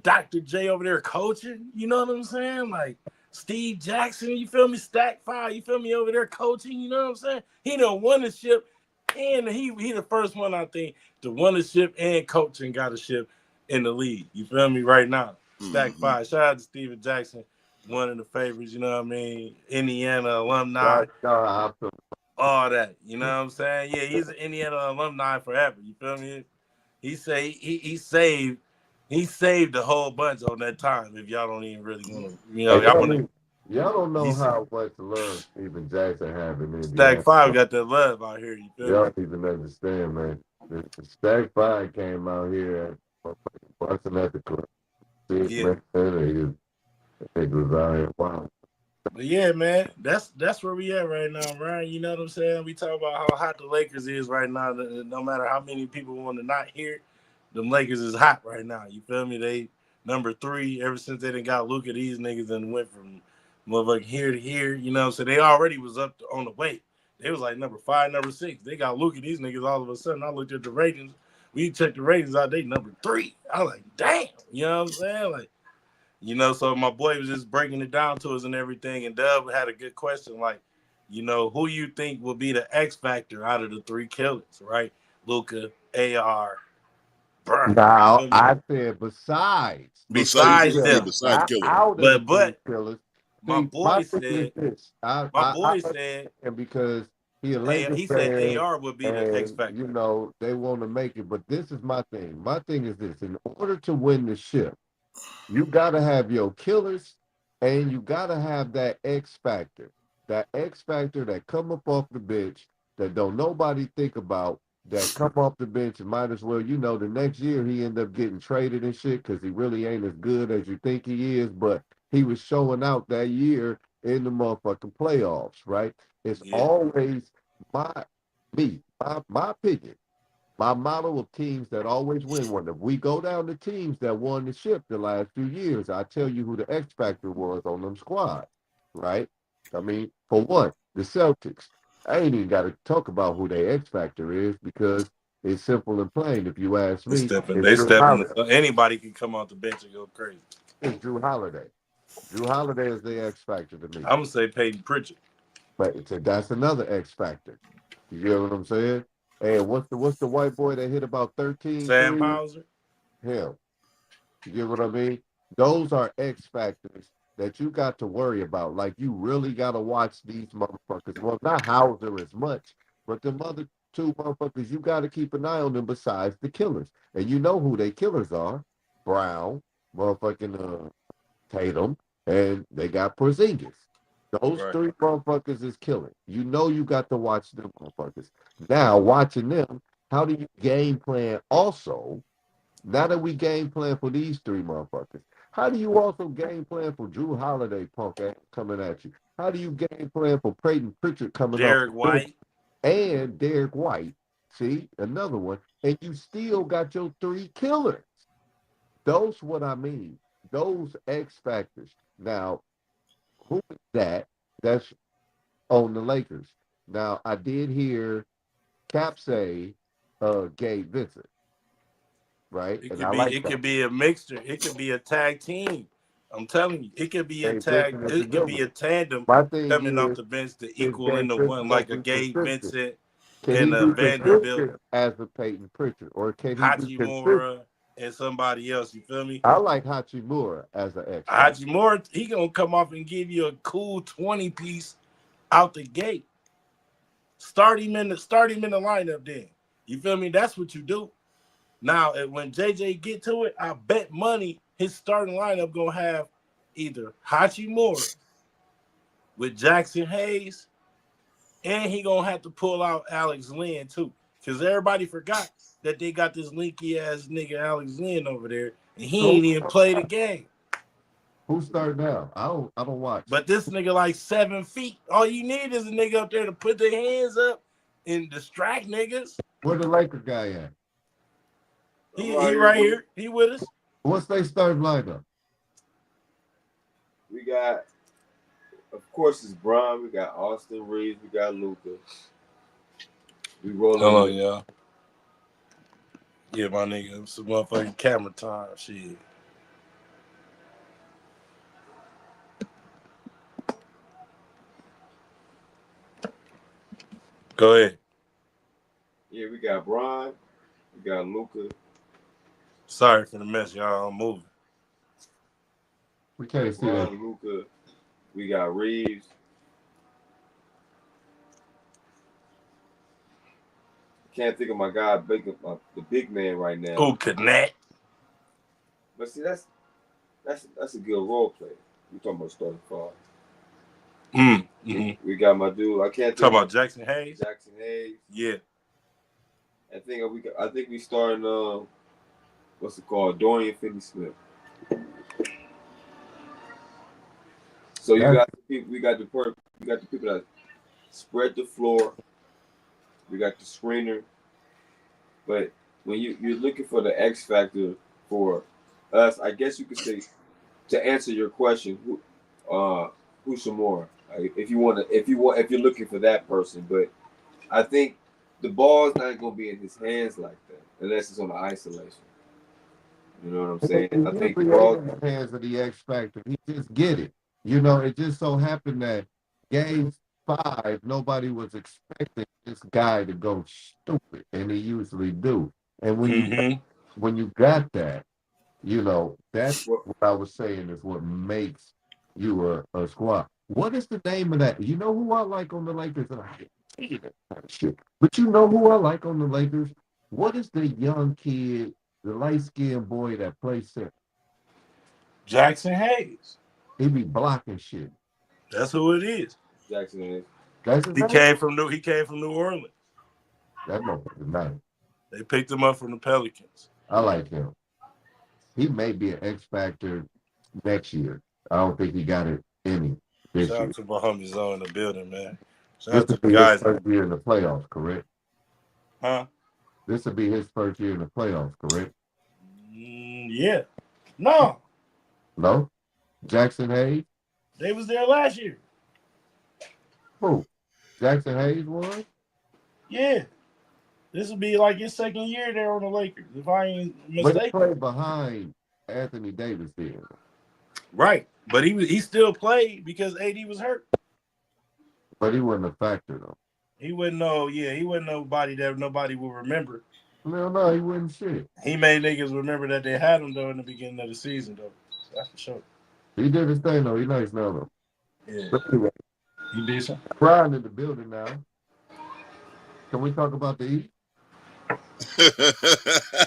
Dr. J over there coaching. You know what I'm saying? Like Steve Jackson, you feel me? Stack Five, you feel me over there coaching? You know what I'm saying? He done won the ship, and he the first one I think to win a ship and coach and got a ship in the league. You feel me? Right now, Stack Mm-hmm. Five. Shout out to Steven Jackson, one of the favorites. You know what I mean? Indiana alumni, God, God, I feel all that. You know what I'm saying? Yeah, he's an Indiana alumni forever. You feel me? He saved a whole bunch on that time. If y'all don't even really want to, hey, y'all want to. y'all don't know He's how much love Steven Jackson have in Stack Indiana. Five got that love out here. You feel Y'all me? don't even understand, man. The Stack Five came out here and busting at the club. See, Yeah. man, it was out here. Wow. But yeah, man, that's where we at right now, Ryan. You know what I'm saying? We talk about how hot the Lakers is right now. No matter how many people want to not hear, the Lakers is hot right now. You feel me? They number three ever since they done got Luka. These niggas and went from motherfucking here to here. You know, so they already was on the way. They was like number five, number six. They got Luka. These niggas all of a sudden. I looked at the ratings. We checked the ratings out. They number three. I was like, damn. You know what I'm saying? Like. So my boy was just breaking it down to us and everything. And Dub had a good question, like, who you think will be the X factor out of the three killers, right? Luca, AR, Brian. You Now, feel me? I said besides three Besides Yeah, them, killers, beside not Killer. out of the three but killers. my See, my boy thing is said, this. my I boy said, understand because he a Lakers he said fan AR would be the X and, factor. they want to make it. But this is my thing. My thing is this. In order to win the ship, you got to have your killers and you got to have that X factor. That X factor that come up off the bench that don't nobody think about that come off the bench and might as well, the next year he end up getting traded and shit because he really ain't as good as you think he is, but he was showing out that year in the motherfucking playoffs, right? It's Yeah. always my my opinion. My model of teams that always win one. If we go down to teams that won the ship the last few years, I tell you who the X factor was on them squad, right? I mean, for one, the Celtics. I ain't even got to talk about who their X factor is because it's simple and plain. If you ask me, it's They Drew stepping. Holiday. Anybody can come off the bench and go crazy. It's Drew Holiday. Drew Holiday is the X factor to me. I'm gonna say Peyton Pritchard. But that's another X factor. You get what I'm saying? Hey, what's the white boy that hit about 13 Sam threes? Hauser. Him. You get what I mean? Those are X factors that you got to worry about. Like you really got to watch these motherfuckers. Well, not Hauser as much, but the other two motherfuckers, you got to keep an eye on them besides the killers. And you know who they killers are. Brown, motherfucking Tatum, and they got Porzingis. Those Right. three motherfuckers is killing. You know you got to watch them motherfuckers. Now, watching them, how do you game plan also? Now that we game plan for these three motherfuckers, how do you also game plan for Drew Holiday punk ass coming at you? How do you game plan for Peyton Pritchard coming off Derek the bench White. and Derek White? See, another one. And you still got your three killers. Those what I mean. Those X factors. Now, who is that? That's on the Lakers. Now, I did hear Cap say Gabe Vincent, right? It And could I be. like It that. could be a mixture. It could be a tag team. I'm telling you, it could be a Gabe tag. Vincent is a It could good be one. a tandem My thing coming off the bench to is equal Gabe into Vincent one, gonna like a be Gabe consistent? Vincent Can he and a be Vanderbilt, consistent as a Peyton Pritchard, or can he be consistent? Hachimura, and somebody else. You feel me? I like Hachimura as an X factor. Hachimura, he gonna come off and give you a cool 20 piece out the gate. Start him in the lineup. Then you feel me? That's what you do. Now, when JJ get to it, I bet money his starting lineup gonna have either Hachimura with Jackson Hayes, and he gonna have to pull out Alex Lynn too, because everybody forgot that they got this linky ass nigga Alex Lynn over there, and he So ain't even play the game. who's starting now? I don't watch. But this nigga like 7 feet. All you need is a nigga up there to put their hands up and distract niggas. Where the Laker guy at? He right here. He with us. What's they starting lineup? We got, of course, it's Bron. We got Austin Reeves. We got Luka. We rolling Hold on, with y'all. Yeah, my nigga. Some motherfucking camera time. Shit. Go ahead. Yeah, we got Bron. We got Luka. Sorry for the mess, y'all. I'm moving. We can't see that. Bron, Luka. We got Reeves. Can't think of my guy, the big man right now. Oh, connect. But see, that's a good role player. We talking about starting five. Mm-hmm. We got my dude. I can't think Talk about Jackson Hayes. Jackson Hayes. Yeah. I think we starting what's it called? Dorian Finney-Smith. So you got the people. We got the people that spread the floor. We got the screener. But when you're looking for the X factor for us, I guess you could say, to answer your question, who's some more? If you're looking for that person, but I think the ball's not gonna be in his hands like that unless it's on the isolation. You know what I'm saying? I think the ball in the hands of the X Factor. He just get it. It just so happened that game 5, nobody was expecting this guy to go stupid, and he usually do. And when you got that, that's what I was saying is what makes you a squad. What is the name of that? You know who I like on the Lakers? And I hate that kind of shit. But you know who I like on the Lakers? What is the young kid, the light-skinned boy that plays center? Jackson Hayes. He be blocking shit. That's who it is. Jackson is. That's his He name? came from New Orleans. That motherfucker's nice. They picked him up from the Pelicans. I like him. He may be an X factor next year. I don't think he got it any this Shout year. out to my homies on the building, man. Shout This out to will the be his guys. first year in the playoffs, correct? Huh? This will be his first year in the playoffs, correct? Yeah. No. No? Jackson Hayes? They was there last year. Who? Jackson Hayes was? Yeah. This will be like his second year there on the Lakers, if I ain't But he mistaken. played behind Anthony Davis then. Right. But he still played because AD was hurt. But he wasn't a factor, though. He wouldn't nobody that nobody will remember. No, he wasn't shit. He made niggas remember that they had him, though, in the beginning of the season, though. That's for sure. He did his thing, though. He nice now, though. Yeah. But anyway, He decent. Brian in the building now. Can we talk about the East?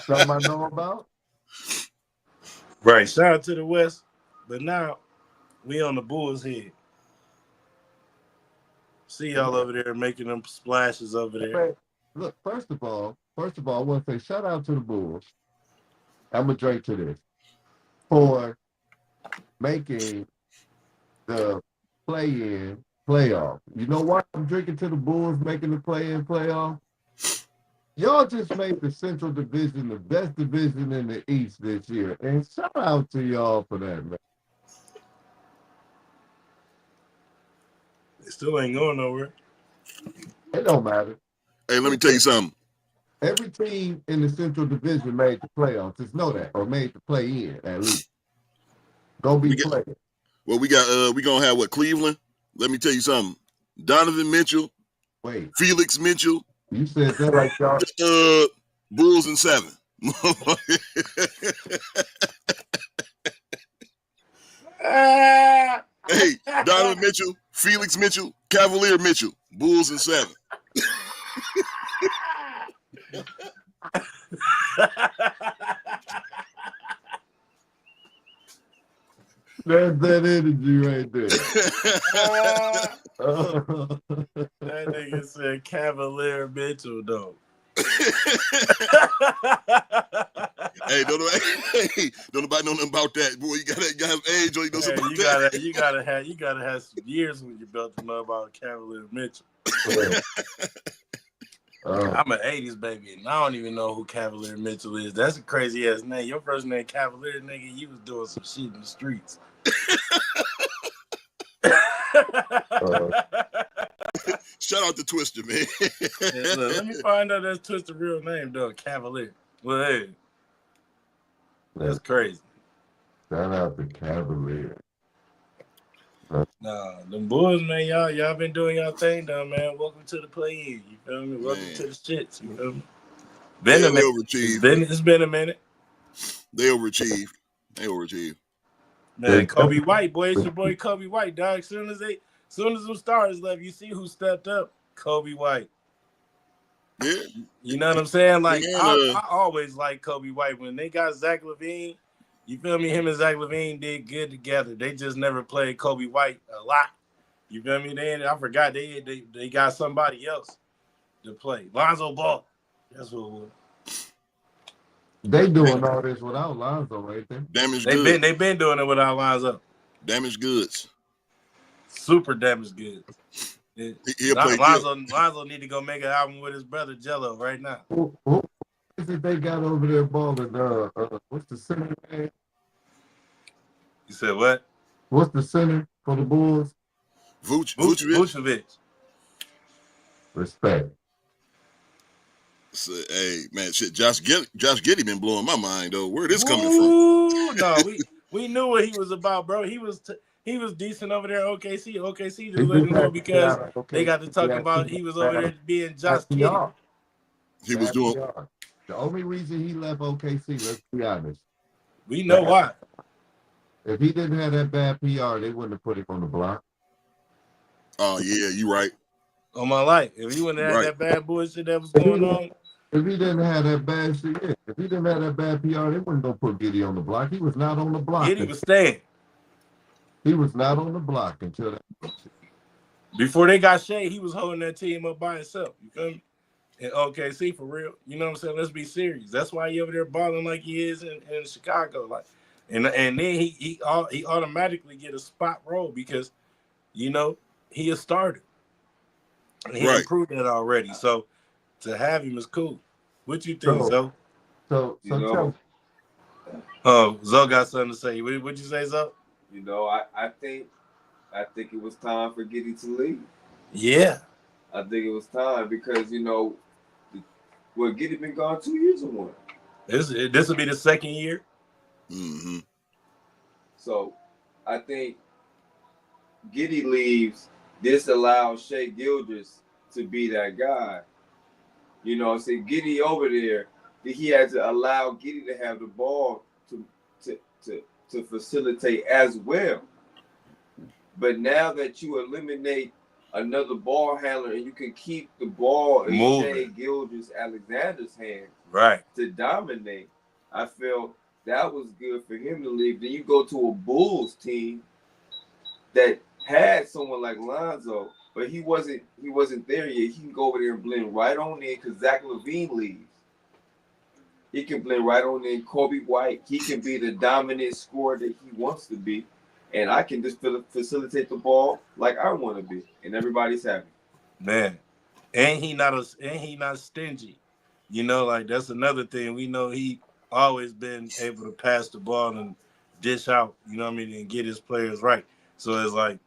Something I know about? Right. Shout out to the West. But now we on the Bulls' head. See y'all over there making them splashes over there. Man, look, first of all, I want to say shout out to the Bulls. I'm going to drink to this. For making the play-in playoff. You know why I'm drinking to the Bulls making the play-in playoff? Y'all just made the Central Division the best division in the East this year. And shout out to y'all for that, man. It still ain't going nowhere. It don't matter. Hey, let me tell you something. Every team in the Central Division made the playoffs. Just know that. Or made the play-in, at least. Go be playing. Well, we gonna have what, Cleveland? Let me tell you something. Donovan Mitchell. Wait. Felix Mitchell. You said that like y'all. Bulls in 7. Hey, Donovan Mitchell, Felix Mitchell, Cavalier Mitchell, Bulls in 7. That's that energy right there. That nigga said Cavalier Mitchell, though. Hey, don't nobody know nothing about that, boy. You gotta have age, or you know something about that. You gotta have some years when you built to know about Cavalier Mitchell. I'm an '80s baby, and I don't even know who Cavalier Mitchell is. That's a crazy ass name. Your first name Cavalier, nigga. You was doing some shit in the streets. Shout out to Twister, man. Yeah, look, let me find out that's Twister's real name, though. Cavalier. Well, hey, that's crazy. Shout out to Cavalier. Nah, them Bulls, man, y'all been doing y'all thing, though, man. Welcome to the play-in. You feel me? Welcome to the shits. You feel me? They overachieved. It's been a minute. They overachieved. Man, Kobe White, boy, it's your boy Kobe White, dog. Soon as them stars left, you see who stepped up? Kobe White. Yeah. You know what I'm saying? Like, I always like Kobe White. When they got Zach LaVine, you feel me? Him and Zach LaVine did good together. They just never played Kobe White a lot. You feel me? I forgot they got somebody else to play. Lonzo Ball. That's what it was. They doing all this without Lonzo, right there. They've been doing it without Lonzo. Damaged goods. Super damaged goods. Lonzo need to go make an album with his brother Jello right now. Who is it they got over there balling? What's the center name? You said what? What's the center for the Bulls? Vucevic. Respect. So, hey man, shit. Josh Giddey been blowing my mind though. Where this coming from? No, we knew what he was about, bro. He was decent over there. OKC just let him go because they got to talk about he was over there being Josh Giddey. He was doing. The only reason he left OKC, let's be honest. We know why. If he didn't have that bad PR, they wouldn't have put him on the block. Oh yeah, you right. On my life, if he wouldn't have had that bad bullshit that was going on. If he didn't have that bad shit, if he didn't have that bad PR, they wouldn't go put Giddey on the block. He was not on the block. Giddey was staying. He was not on the block until that. Before they got Shea, he was holding that team up by himself. You feel me? in OKC for real. You know what I'm saying? Let's be serious. That's why he over there balling like he is in Chicago. Like, and then he automatically get a spot role because he a starter. And he done Right. proved that already. So to have him is cool. What you think, So, Zoe? You know, tell Oh, Zoe got something to say. What you say, Zoe? I think it was time for Giddy to leave. Yeah. I think it was time because Giddy been gone 2 years or more. This will be the second year. Mm-hmm. So I think Giddy leaves. This allows Shea Gilders to be that guy. See Giddy over there. He had to allow Giddy to have the ball to to to facilitate as well. But now that you eliminate another ball handler and you can keep the ball in Shea Gilders Alexander's hands right, to dominate, I felt that was good for him to leave. Then you go to a Bulls team that had someone like Lonzo, but he wasn't there yet. He can go over there and blend right on in because Zach LaVine leaves. He can blend right on in. Kobe White, he can be the dominant scorer that he wants to be, and I can just facilitate the ball like I want to be, and everybody's happy. Man, and he not stingy. Like that's another thing. We know he always been able to pass the ball and dish out. You know what I mean, and get his players right. So it's like,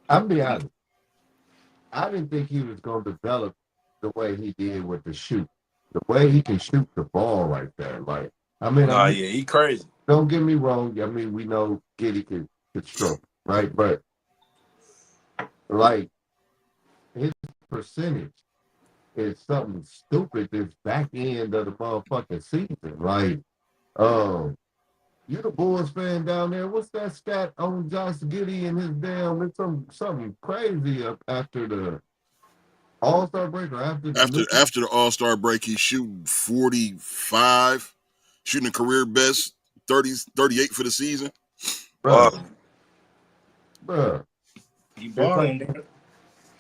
I'll be honest. I didn't think he was going to develop the way he did with the shoot. The way he can shoot the ball like that. Like, yeah, he crazy. Don't get me wrong. I mean, we know Giddy could stroke, right? But, like, his percentage is something stupid this back end of the motherfucking season. Like, you the Bulls fan down there, what's that stat on Josh Giddey and his damn, it's something crazy up after the All-Star break or after the All-Star break, he's shooting 45, shooting a career best 38 for the season. Bruh. He balling.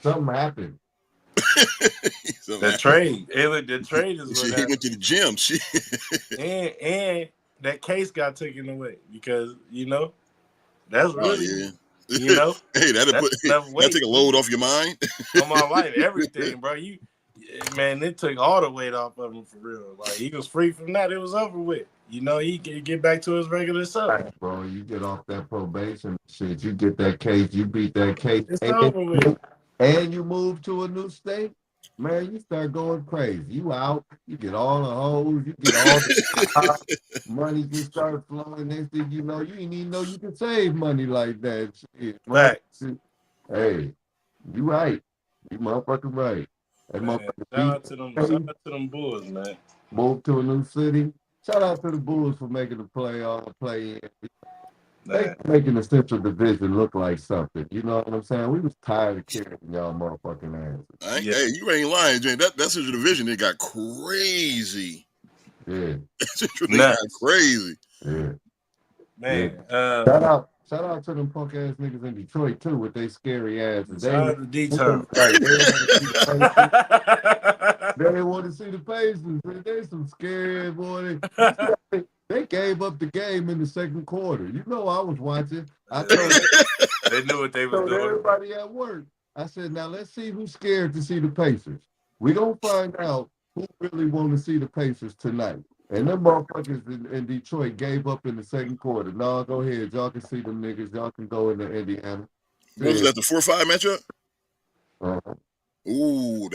Something happened. The trade. The trade is what he went to the gym. and that case got taken away because that's really hey, that take a load off your mind. On my life, everything, bro. It took all the weight off of him for real. Like he was free from that, it was over with. He could get back to his regular self. Right, bro, you get off that probation shit, you get that case, you beat that case, it's over with. And you move to a new state, man, you start going crazy. You out, you get all the hoes, you get all the money just start flowing. Next thing you know, you didn't even know you could save money like that. Shit, Facts. Hey, you right. You motherfucking right. Hey, shout out to them Bulls, man. Move to a new city. Shout out to the Bulls for making the play in. They making the Central Division look like something. You know what I'm saying? We was tired of carrying y'all motherfucking asses. Hey, you ain't lying, Jane. That Central Division, it got crazy. Yeah. They got crazy. Yeah. Man. Shout out to them punk ass niggas in Detroit too with their scary asses. Shout out to D-Town. They didn't want to see the Pacers. They some scary boy. They gave up the game in the second quarter. You know I was watching. I told they knew what they was doing. Everybody at work. I said, now let's see who's scared to see the Pacers. We're going to find out who really want to see the Pacers tonight. And them motherfuckers in Detroit gave up in the second quarter. No, go ahead. Y'all can see them niggas. Y'all can go into Indiana. What was that, the 4-5 matchup? Uh-huh. Ooh.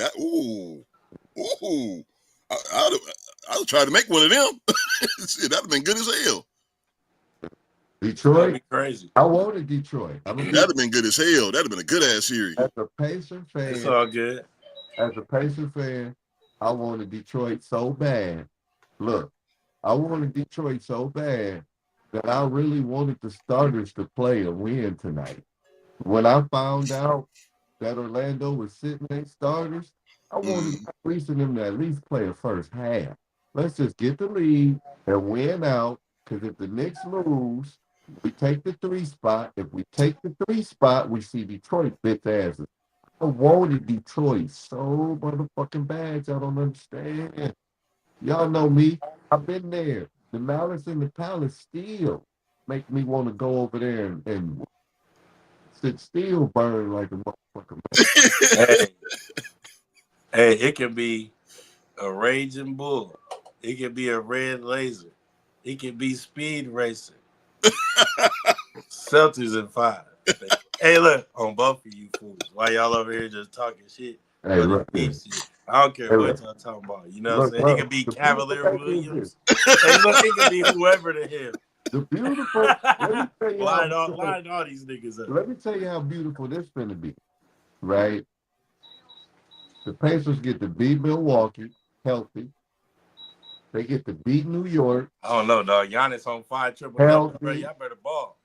I'll try to make one of them. That'd have been good as hell. Detroit? That'd be crazy. I wanted Detroit. That'd have been good as hell. That'd have been a good ass series. As a Pacer fan, it's all good. As a Pacer fan, I wanted Detroit so bad. Look, I wanted Detroit so bad that I really wanted the starters to play and win tonight. When I found out that Orlando was sitting their starters, I wanted at least them to at least play a first half. Let's just get the lead and win out, because if the Knicks lose, we take the 3 spot. If we take the 3 spot, we see Detroit bitch asses I wanted Detroit so motherfucking bad. Y'all don't understand. Y'all know me. I've been there. The Malice in the Palace still make me want to go over there and sit still, burn like a motherfucker. Hey, hey, it can be a raging bull. It can be a red laser. It can be speed racing. Celtics in 5. Hey, look, on both of you fools. Why y'all over here just talking shit Hey, for the look, deep shit? I don't care hey, what look, y'all talking about. You know what I'm look, saying? It bro. could be The beautiful Cavalier thing is this. Williams. Hey, look, it could be whoever the hell. The beautiful. Let me tell you how. Line all these niggas up. Let me tell you how beautiful this finna be. Right? The Pacers get to beat Milwaukee healthy. They get to beat New York I don't know, dog. Giannis on 5 triple doubles, bro. healthy, Y'all better ball.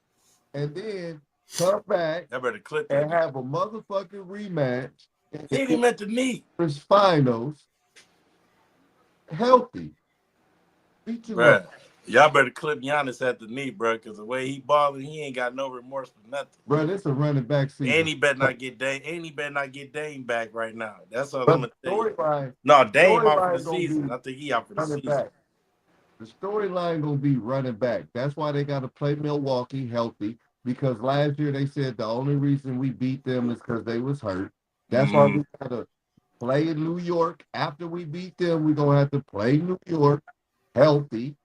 and then come back Y'all better clip that and nigga. have a motherfucking rematch in He ain't the even at the knee. finals healthy. Beat you Bruh. up. Y'all better clip Giannis at the knee, bro, because the way he balling, he ain't got no remorse for nothing. Bro, this a running back And season. he better not get Dame. And he better not get Dame back right now. That's all I'm But gonna the tell you. storyline, No, Dame out for the gonna be season. I think he out for the running season. back. The storyline gonna be running back. That's why they got to play Milwaukee healthy. Because last year they said the only reason we beat them is because they was hurt. That's why we got to play in New York. After we beat them, we're gonna have to play New York healthy.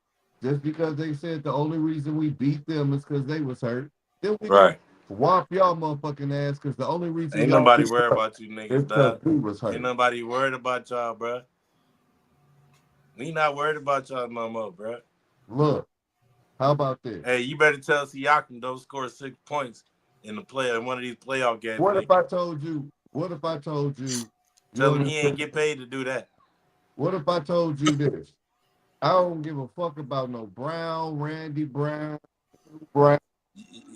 Just because they said the only reason we beat them is because they was hurt. Then we Right. whop y'all motherfucking ass because the only reason Ain't y'all nobody beat worried us about you is niggas, because dog. we was Ain't hurt. nobody worried about y'all, bro. We not worried about y'all no more, bro. Look, how about this? Hey, you better tell Siakam don't score 6 points in one of these playoff games. What if I told you? What if I told you? Tell him he ain't get paid to do that. What if I told you this? I don't give a fuck about no Brown, Randy Brown,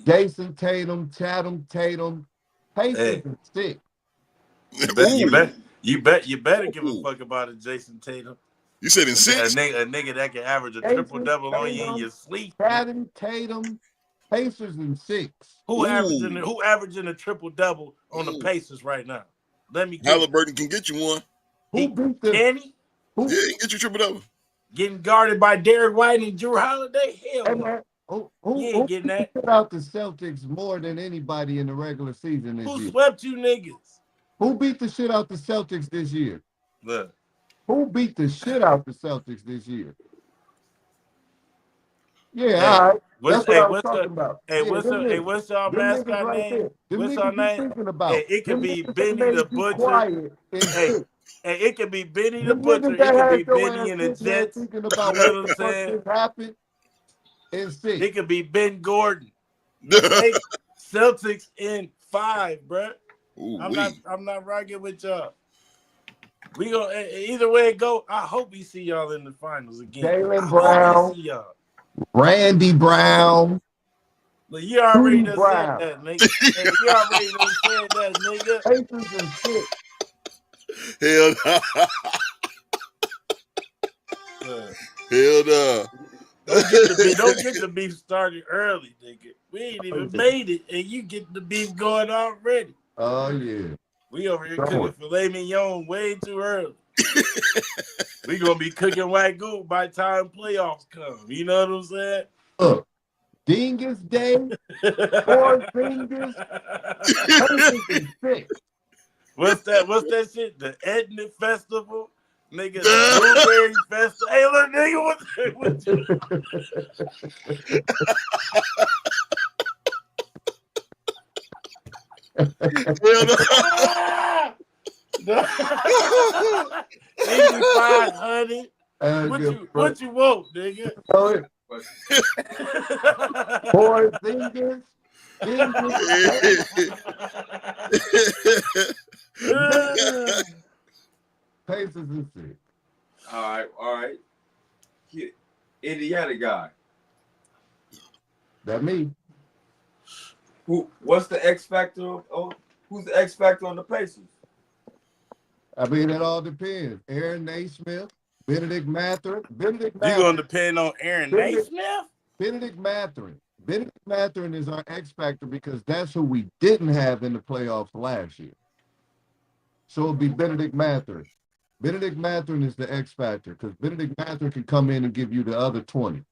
Jason Tatum, Chatham Tatum. Pacers Hey, and sick. Ooh, you better give a ooh. fuck about a Jason Tatum. You said in A 6? nigga that can average a triple Jason double on you in Tatum, your sleep. Chatham Tatum. Pacers and 6. Who Ooh, averaging a triple double on the ooh. Pacers right now? Let me get it. Halliburton can get you one. Who He beat the can he Yeah, who? he can get you triple double. getting guarded by Derek White and Drew Holiday? Hell Hey no. man, You who ain't getting beat the that. shit out the Celtics more than anybody in the regular season this Who year? swept you niggas? Who beat the shit out the Celtics this year? Look. Who beat the shit out the Celtics this year? Yeah, Hey, all right. That's what I was talking about. Yeah, them niggas. what's y'all Them niggas mascot right name? there. Them What's our niggas you name? thinking Hey, about. it could Them be niggas that Benny the made you Butcher. quiet and Hey, sick. hey, it could be Benny the Them Butcher. niggas It that could be had your Benny ass and the sitting there Jets. thinking You about know what what I'm the fuck saying? just happened and sick. It could be Ben Gordon. Hey, Celtics in 5, bruh. Ooh, I'm not rocking with y'all. We go either way it go. I hope we see y'all in the finals again. I Jaylen hope we Brown, see y'all. Randy Brown, But you already Tootie done said Brown. that, nigga. Hey, you already done said that, nigga. Pacers and sick. hell no. Hell no. Don't get the beef started early, nigga. We ain't even made it, and you get the beef going already. Oh yeah. We over here Going. cooking filet mignon way too early. We gonna be cooking white goop by the time playoffs come. You know what I'm saying? Look, Dingus Day, four fingers, Pacers and sick. What's that shit? The Ethnic Festival? Nigga, the Blueberry Festival. Hey, look, nigga, what you... Hell no. Ah! 8500. What you want, nigga? Four fingers, Dingus Day. Pacers and sick. All right. Indiana guy. That me. What's the X factor? Who's the X factor on the Pacers? I mean, it all depends. Aaron Naismith, Benedict Mathurin. You gonna depend on Aaron Naismith? Benedict Mathurin. Benedict Mathurin is our X factor because that's who we didn't have in the playoffs last year. So it'll be Benedict Mathurin. Benedict Mathurin is the X factor because Benedict Mathurin can come in and give you the other 20.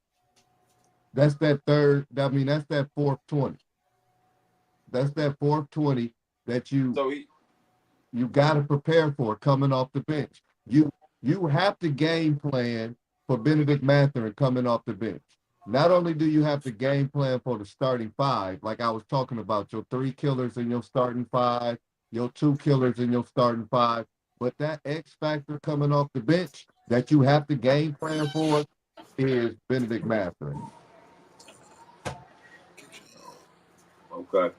That's that third. I mean, that's that fourth 20. That's that fourth 20 that you So got to prepare for coming off the bench. You have to game plan for Benedict Mathurin coming off the bench. Not only do you have to game plan for the starting five, like I was talking about, your three killers in your starting five, your two killers in your starting five, but that X factor coming off the bench that you have to game plan for is Benedict Mathurin. okay,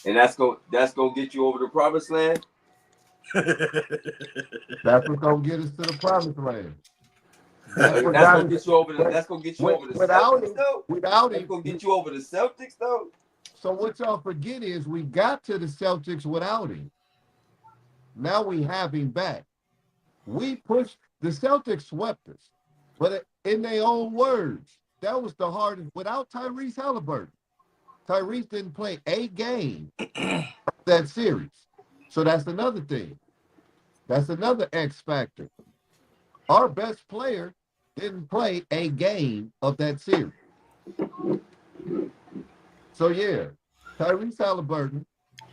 and that's gonna get you over the promised land. That's what's gonna get us to the promised land. That's gonna get you over the. That's gonna get you over the Without Celtics him, though. without That's him, gonna get you over the Celtics though. so what y'all forget is we got to the Celtics without him. Now we have him back. We pushed the Celtics swept us, but in their own words, that was the hardest. Without Tyrese Halliburton, Tyrese didn't play a game that series. So that's another thing. That's another X factor. Our best player didn't play a game of that series. So yeah, Tyrese Halliburton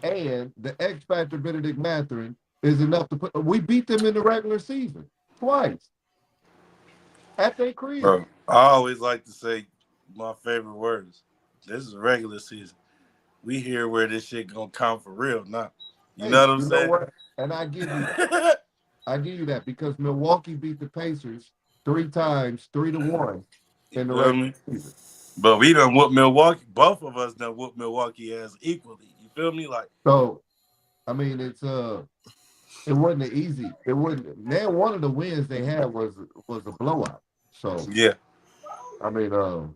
and the X factor Benedict Mathurin is enough to put. We beat them in the regular season twice at their crib. Bro, I always like to say my favorite words. This is regular season. We hear where this shit gonna come for real now. You know what I'm saying? What? And I give you that because Milwaukee beat the Pacers 3-1 in the regular season. But we done whoop Milwaukee. Both of us done whoop Milwaukee as equally. You feel me? Like, so, I mean, it wasn't easy. It wasn't. Man, one of the wins they had was a blowout. So yeah. I mean,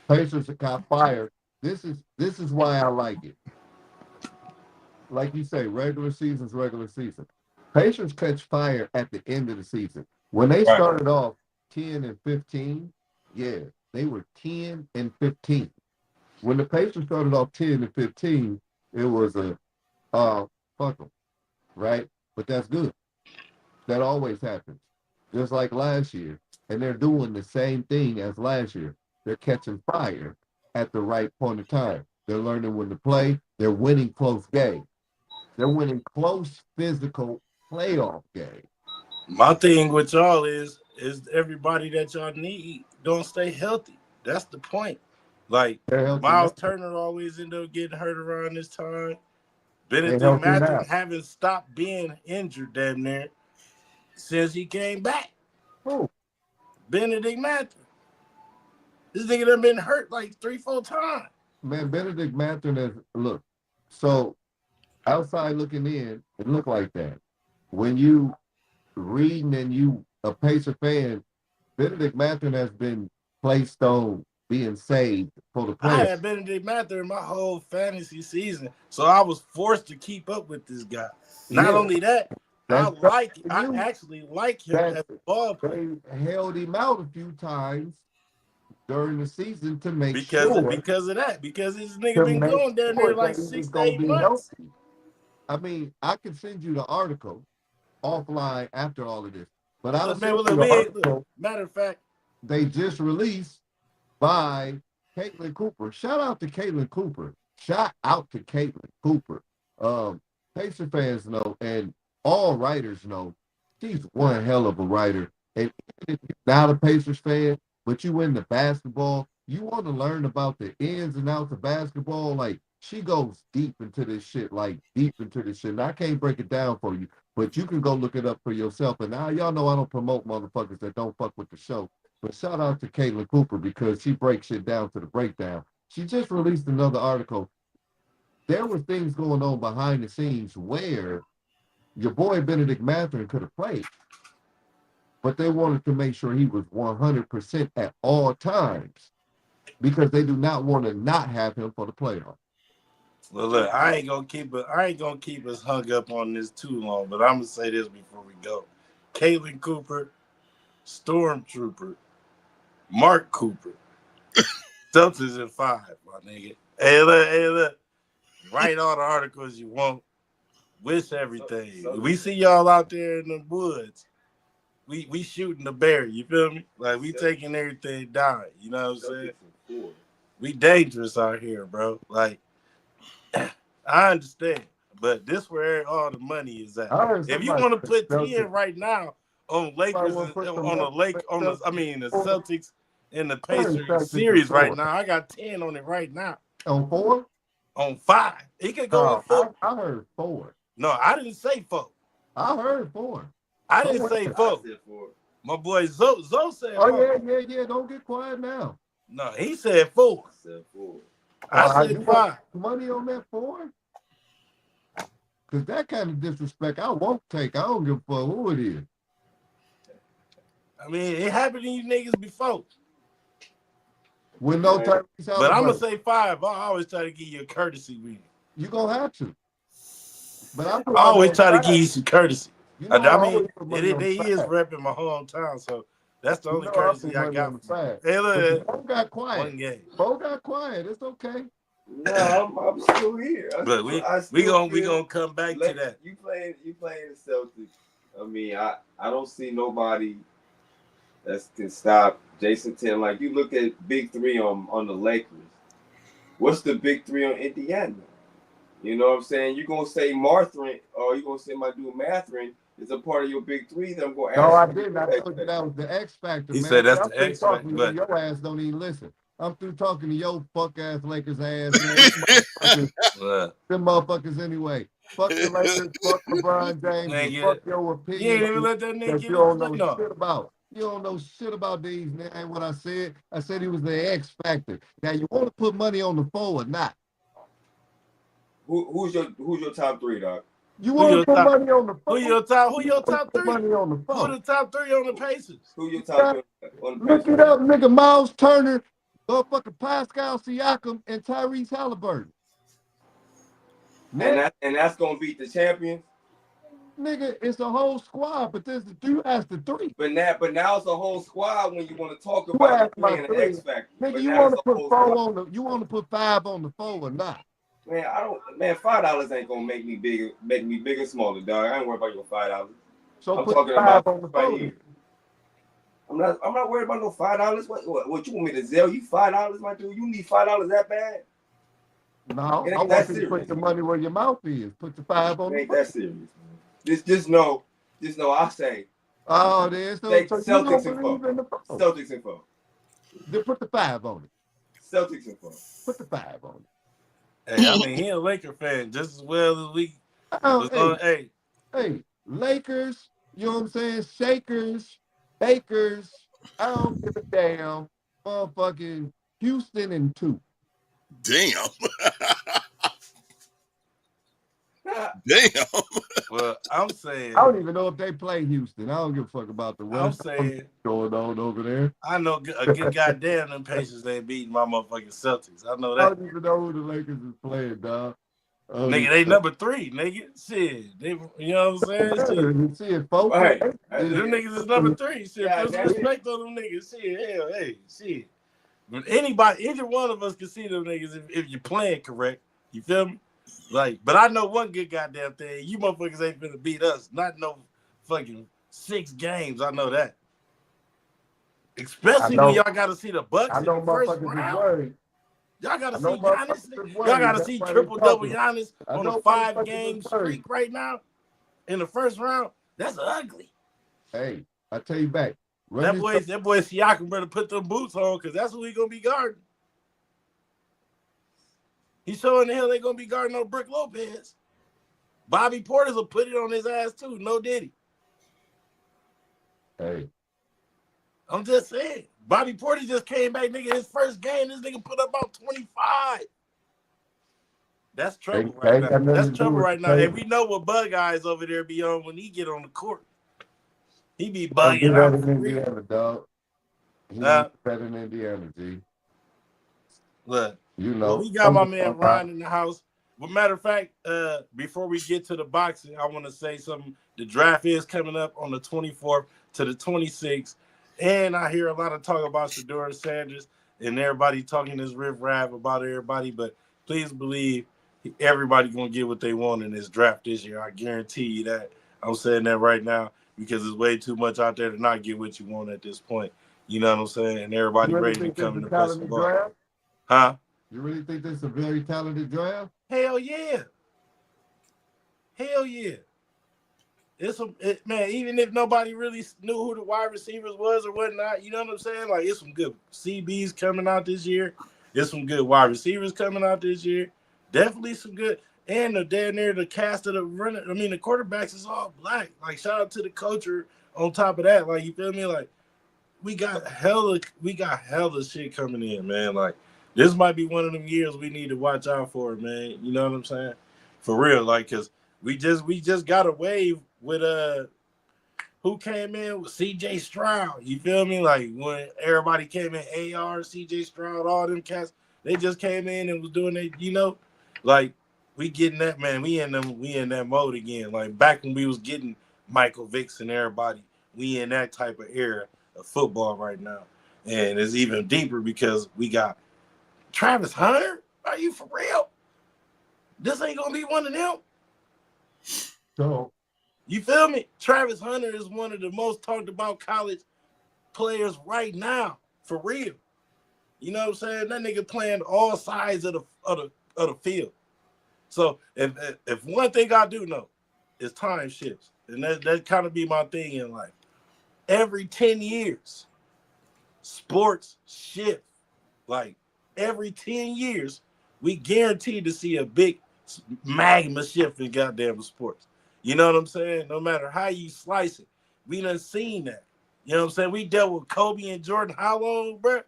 Pacers got fired. This is why I like it. Like you say, regular season's regular season. Pacers catch fire at the end of the season. When they started off 10-15, yeah, they were 10-15. When the Pacers started off 10-15, it was a fuck them, right? But that's good. That always happens. Just like last year. And they're doing the same thing as last year. They're catching fire at the right point of time. They're learning when to play. They're winning close games. They're winning close physical playoff games. My thing with y'all is everybody that y'all need don't stay healthy. That's the point. Like, Miles Turner always end up getting hurt around this time. Benedict Mathurin haven't stopped being injured damn near since he came back. Who? Benedict Mathurin. This nigga done been hurt like 3-4 times. Man, Benedict Mathurin is, look, so outside looking in, it looked like that. When you reading and you a Pacer fan, Benedict Mathurin has been placed on being saved for the playoffs. I had Benedict Mathurin my whole fantasy season, so I was forced to keep up with this guy. Not only that, I actually like him as a ball player. They held him out a few times during the season to make because sure. Because of that. Because this nigga been going down there like 6 to 8 months. Healthy. I mean, I can send you the article offline after all of this. But matter of fact, they just released by Caitlin Cooper. Shout out to Caitlin Cooper. Pacer fans know, and all writers know, she's one hell of a writer. And even if you're not a Pacers fan, but you into basketball, you want to learn about the ins and outs of basketball. Like, she goes deep into this shit. And I can't break it down for you, but you can go look it up for yourself. And now y'all know I don't promote motherfuckers that don't fuck with the show. But shout out to Caitlin Cooper because she breaks shit down to the breakdown. She just released another article. There were things going on behind the scenes where your boy Benedict Mathurin could have played, but they wanted to make sure he was 100% at all times because they do not want to not have him for the playoffs. Well, look, I ain't gonna keep us hung up on this too long, but I'm gonna say this before we go. Caitlin Cooper, Stormtrooper, Mark Cooper, Celtics in 5, my nigga. Hey, look. Write all the articles you want. Wish everything. We see y'all out there in the woods. We shooting the bear. You feel me? Like we taking everything down. You know what I'm saying? We dangerous out here, bro. Like I understand, but this where all the money is at. If you want to put 10 right now on Lakers on the the Celtics and the Pacers series right now, I got 10 on it right now. On 4? On 5. He could go on 4. I heard 4. No, I didn't say 4. I heard 4. I didn't say 4. My boy Zoe said 4. Oh, yeah. Don't get quiet now. No, he said 4. I said 5. Money on that 4? Because that kind of disrespect I won't take. I don't give a fuck who it is. I mean, it happened to you niggas before. With no Tyrese Halliburton. But I'm going to say 5. I always try to give you a courtesy with it. You're going to have to. But I always try to give you some courtesy. You know, I mean, they is repping my hometown, so that's the only courtesy I got. Hey, look. Bo got quiet. One game. Bo got quiet. It's okay. No, I'm still here. But we gonna come back to that. You playing the Celtics. I mean, I don't see nobody that can stop Jason Tatum. Like you look at big 3 on the Lakers. What's the big 3 on Indiana? You know what I'm saying? You're gonna say Marthrin or you're gonna say my dude Matherin is a part of your big 3. Then I'm gonna ask. No, I didn't. I told you that was the X factor. He said that's the X factor. But your ass don't even listen. I'm through talking to your fuck ass Lakers ass, man. Them motherfuckers anyway. Fuck the Lakers, fuck LeBron James, fuck your opinion. You ain't even let that nigga you don't know shit about. You don't know shit about these, man. Ain't what I said. I said he was the X factor. Now you want to put money on the 4 or not? Who's your top 3, dog? You want to put money on the 4? Who your top 3? Money on the 4. Who the top 3 on the Pacers? Who your top 3 on the Pacers? Look it up, nigga. Miles Turner, motherfucking Pascal Siakam, and Tyrese Halliburton. And that's gonna beat the champions. Nigga, it's a whole squad, but you asked the 3. But now it's a whole squad when you want to talk about playing the X factor. Nigga, you want to put 4 on the? You want to put 5 on the 4 or not? Man, $5 ain't gonna make me big or smaller, dog. I ain't worried about your $5. So I'm put talking 5 about on the 4. I'm not worried about no $5. What you want me to sell you $5, my dude? You need $5 that bad? No, I want you to put the money where your mouth is. Put the 5 on. Ain't that serious? Just know. I say. Oh, there's no Celtics and 4. Celtics and 4. Then put the 5 on it. Celtics and 4. Put the 5 on it. Hey, I mean, he a Laker fan just as well as we. Hey, Lakers, you know what I'm saying? Shakers, Bakers, I don't give a damn. Motherfucking Houston and 2. Damn. Damn. Well, I'm saying. I don't even know if they play Houston. I don't give a fuck about the I'm saying going on over there. I know a good goddamn them Pacers ain't beating my motherfucking Celtics. I know that. I don't even know who the Lakers is playing, dog. Nigga, they number 3, nigga. Shit. They, you know what I'm saying? Shit, folks. Right. Them niggas is number 3. Shit, put some respect on them niggas. Shit, hell, hey, shit. But either one of us can see them niggas if you're playing correct. You feel me? Like, but I know one good goddamn thing. You motherfuckers ain't finna beat us. Not no fucking 6 games. I know that. Especially when y'all got to see the Bucks in the first round. Y'all got to see Giannis. Y'all got to see triple-double Giannis on a 5-game streak right now in the first round. That's ugly. Hey, I tell you back. That boy Siakam better put them boots on because that's who he going to be guarding. He's showing the hell they going to be guarding on Brook Lopez. Bobby Portis will put it on his ass too. No diddy. Hey. I'm just saying. Bobby Portis just came back, nigga. His first game, this nigga put up about 25. That's trouble right now. That's trouble right now. And we know what Bug Eyes over there be on when he get on the court. He be bugging out. Indiana, dog. He's better than Indiana, G. Look, you know, we got my man Ryan in the house. But matter of fact, before we get to the boxing, I want to say something. The draft is coming up on the 24th to the 26th. And I hear a lot of talk about Shedeur Sanders and everybody talking this riff-raff about everybody. But please believe everybody gonna get what they want in this draft this year. I guarantee you that. I'm saying that right now because there's way too much out there to not get what you want at this point. You know what I'm saying? And everybody You really ready to think this come is in a and play some talented ball. draft? Huh? You really think this is a very talented draft? Hell yeah. Hell yeah. Man, even if nobody really knew who the wide receivers was or whatnot, you know what I'm saying? Like, it's some good CBs coming out this year. There's some good wide receivers coming out this year. Definitely some good. And the down there, the cast of the running, I mean, the quarterbacks is all black. Like, shout out to the coacher on top of that. Like, you feel me? Like, we got hella shit coming in, man. Like, this might be one of them years we need to watch out for, man. You know what I'm saying? For real, like, cause we just got a wave with who came in with CJ Stroud. You feel me? Like when everybody came in, AR, CJ Stroud, all them cats, they just came in and was doing it, you know, like we getting that, man. We in that mode again. Like back when we was getting Michael Vicks and everybody, we in that type of era of football right now. And it's even deeper because we got Travis Hunter. Are you for real? This ain't gonna be one of them. So You feel me? Travis Hunter is one of the most talked about college players right now, for real. You know what I'm saying? That nigga playing all sides of the field. So if one thing I do know is time shifts, and that kind of be my thing in life. Every 10 years, sports shift. Like every 10 years, we guaranteed to see a big magma shift in goddamn sports. You know what I'm saying? No matter how you slice it, we done seen that. You know what I'm saying? We dealt with Kobe and Jordan how long, bro?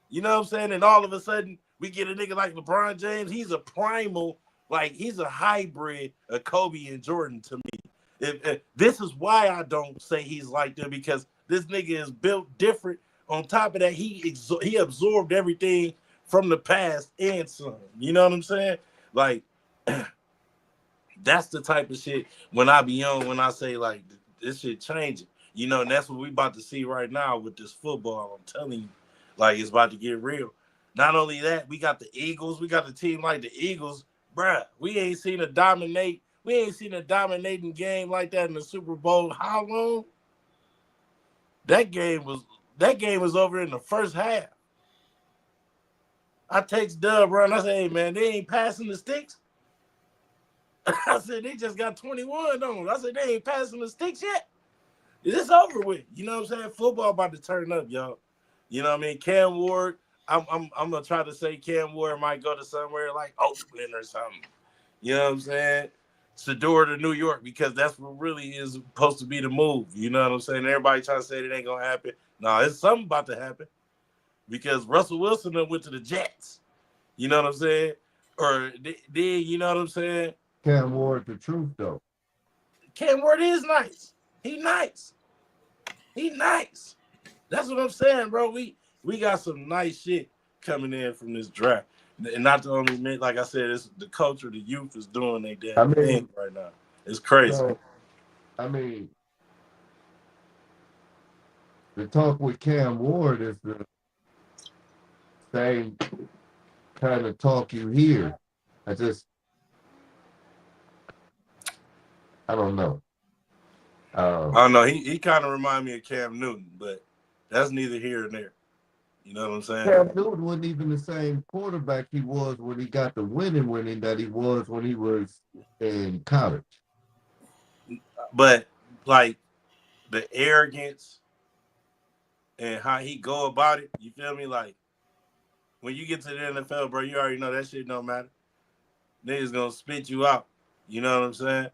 You know what I'm saying? And all of a sudden, we get a nigga like LeBron James. He's a primal, like he's a hybrid of Kobe and Jordan to me. If this is why I don't say he's like them, because this nigga is built different. On top of that, he absorbed everything from the past and some. You know what I'm saying? Like that's the type of shit when I be on when I say like this shit changing. You know, and that's what we about to see right now with this football. I'm telling you, like it's about to get real. Not only that, we got the Eagles. We got the team like the Eagles, bruh. We ain't seen a dominating game like that in the Super Bowl. How long? That game was over in the first half. I text Dub, bro, and I say, hey man, they ain't passing the sticks. I said they just got 21 on. I said they ain't passing the sticks yet. It's over with. You know what I'm saying? Football about to turn up, y'all. You know what I mean? Cam Ward. I'm gonna try to say Cam Ward might go to somewhere like Oakland or something. You know what I'm saying? Sador to New York, because that's what really is supposed to be the move. You know what I'm saying? Everybody trying to say it ain't gonna happen. No, it's something about to happen because Russell Wilson went to the Jets. You know what I'm saying? Or did you know what I'm saying? Cam Ward, the truth though. Cam Ward is nice. He nice. That's what I'm saying, bro. We got some nice shit coming in from this draft. And not the only man, like I said, it's the culture, the youth is doing their damn thing right now. It's crazy. So, I mean, the talk with Cam Ward is the same kind of talk you hear. I don't know. I don't know. He kind of remind me of Cam Newton, but that's neither here nor there. You know what I'm saying? Cam Newton wasn't even the same quarterback he was when he got the winning that he was when he was in college. But like the arrogance and how he go about it, you feel me? Like when you get to the NFL, bro, you already know that shit don't matter. Niggas gonna spit you out. You know what I'm saying?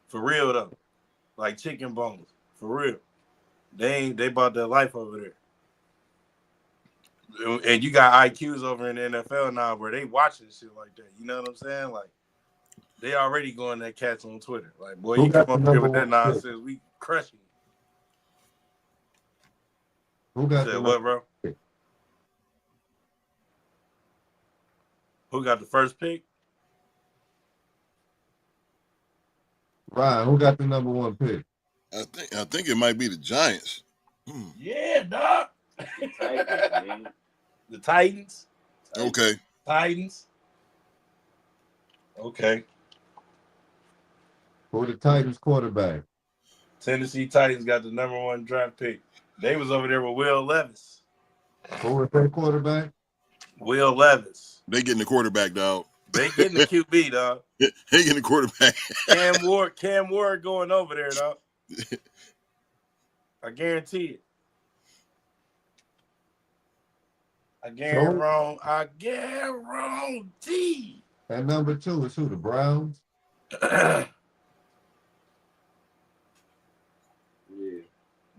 For real though. Like chicken bones. For real. They bought their life over there. And you got IQs over in the NFL now where they watching shit like that. You know what I'm saying? Like they already going that cats on Twitter. Like, boy, Who you come got the up here number with that one pick? nonsense, we crushing you. Who got the Said number what, bro? pick? Who got the first pick? Ryan, who got the number one pick? I think it might be the Giants. Yeah, dog. Titans, man. The Titans. Okay. Titans. Okay. Who the Titans quarterback? Tennessee Titans got the #1 draft pick. They was over there with Will Levis. Who was their quarterback? Will Levis. They getting the quarterback, dog. They getting the QB, dog. They getting the quarterback. Cam Ward going over there, dog. I guarantee it. I guarantee. And number 2 is who? The Browns?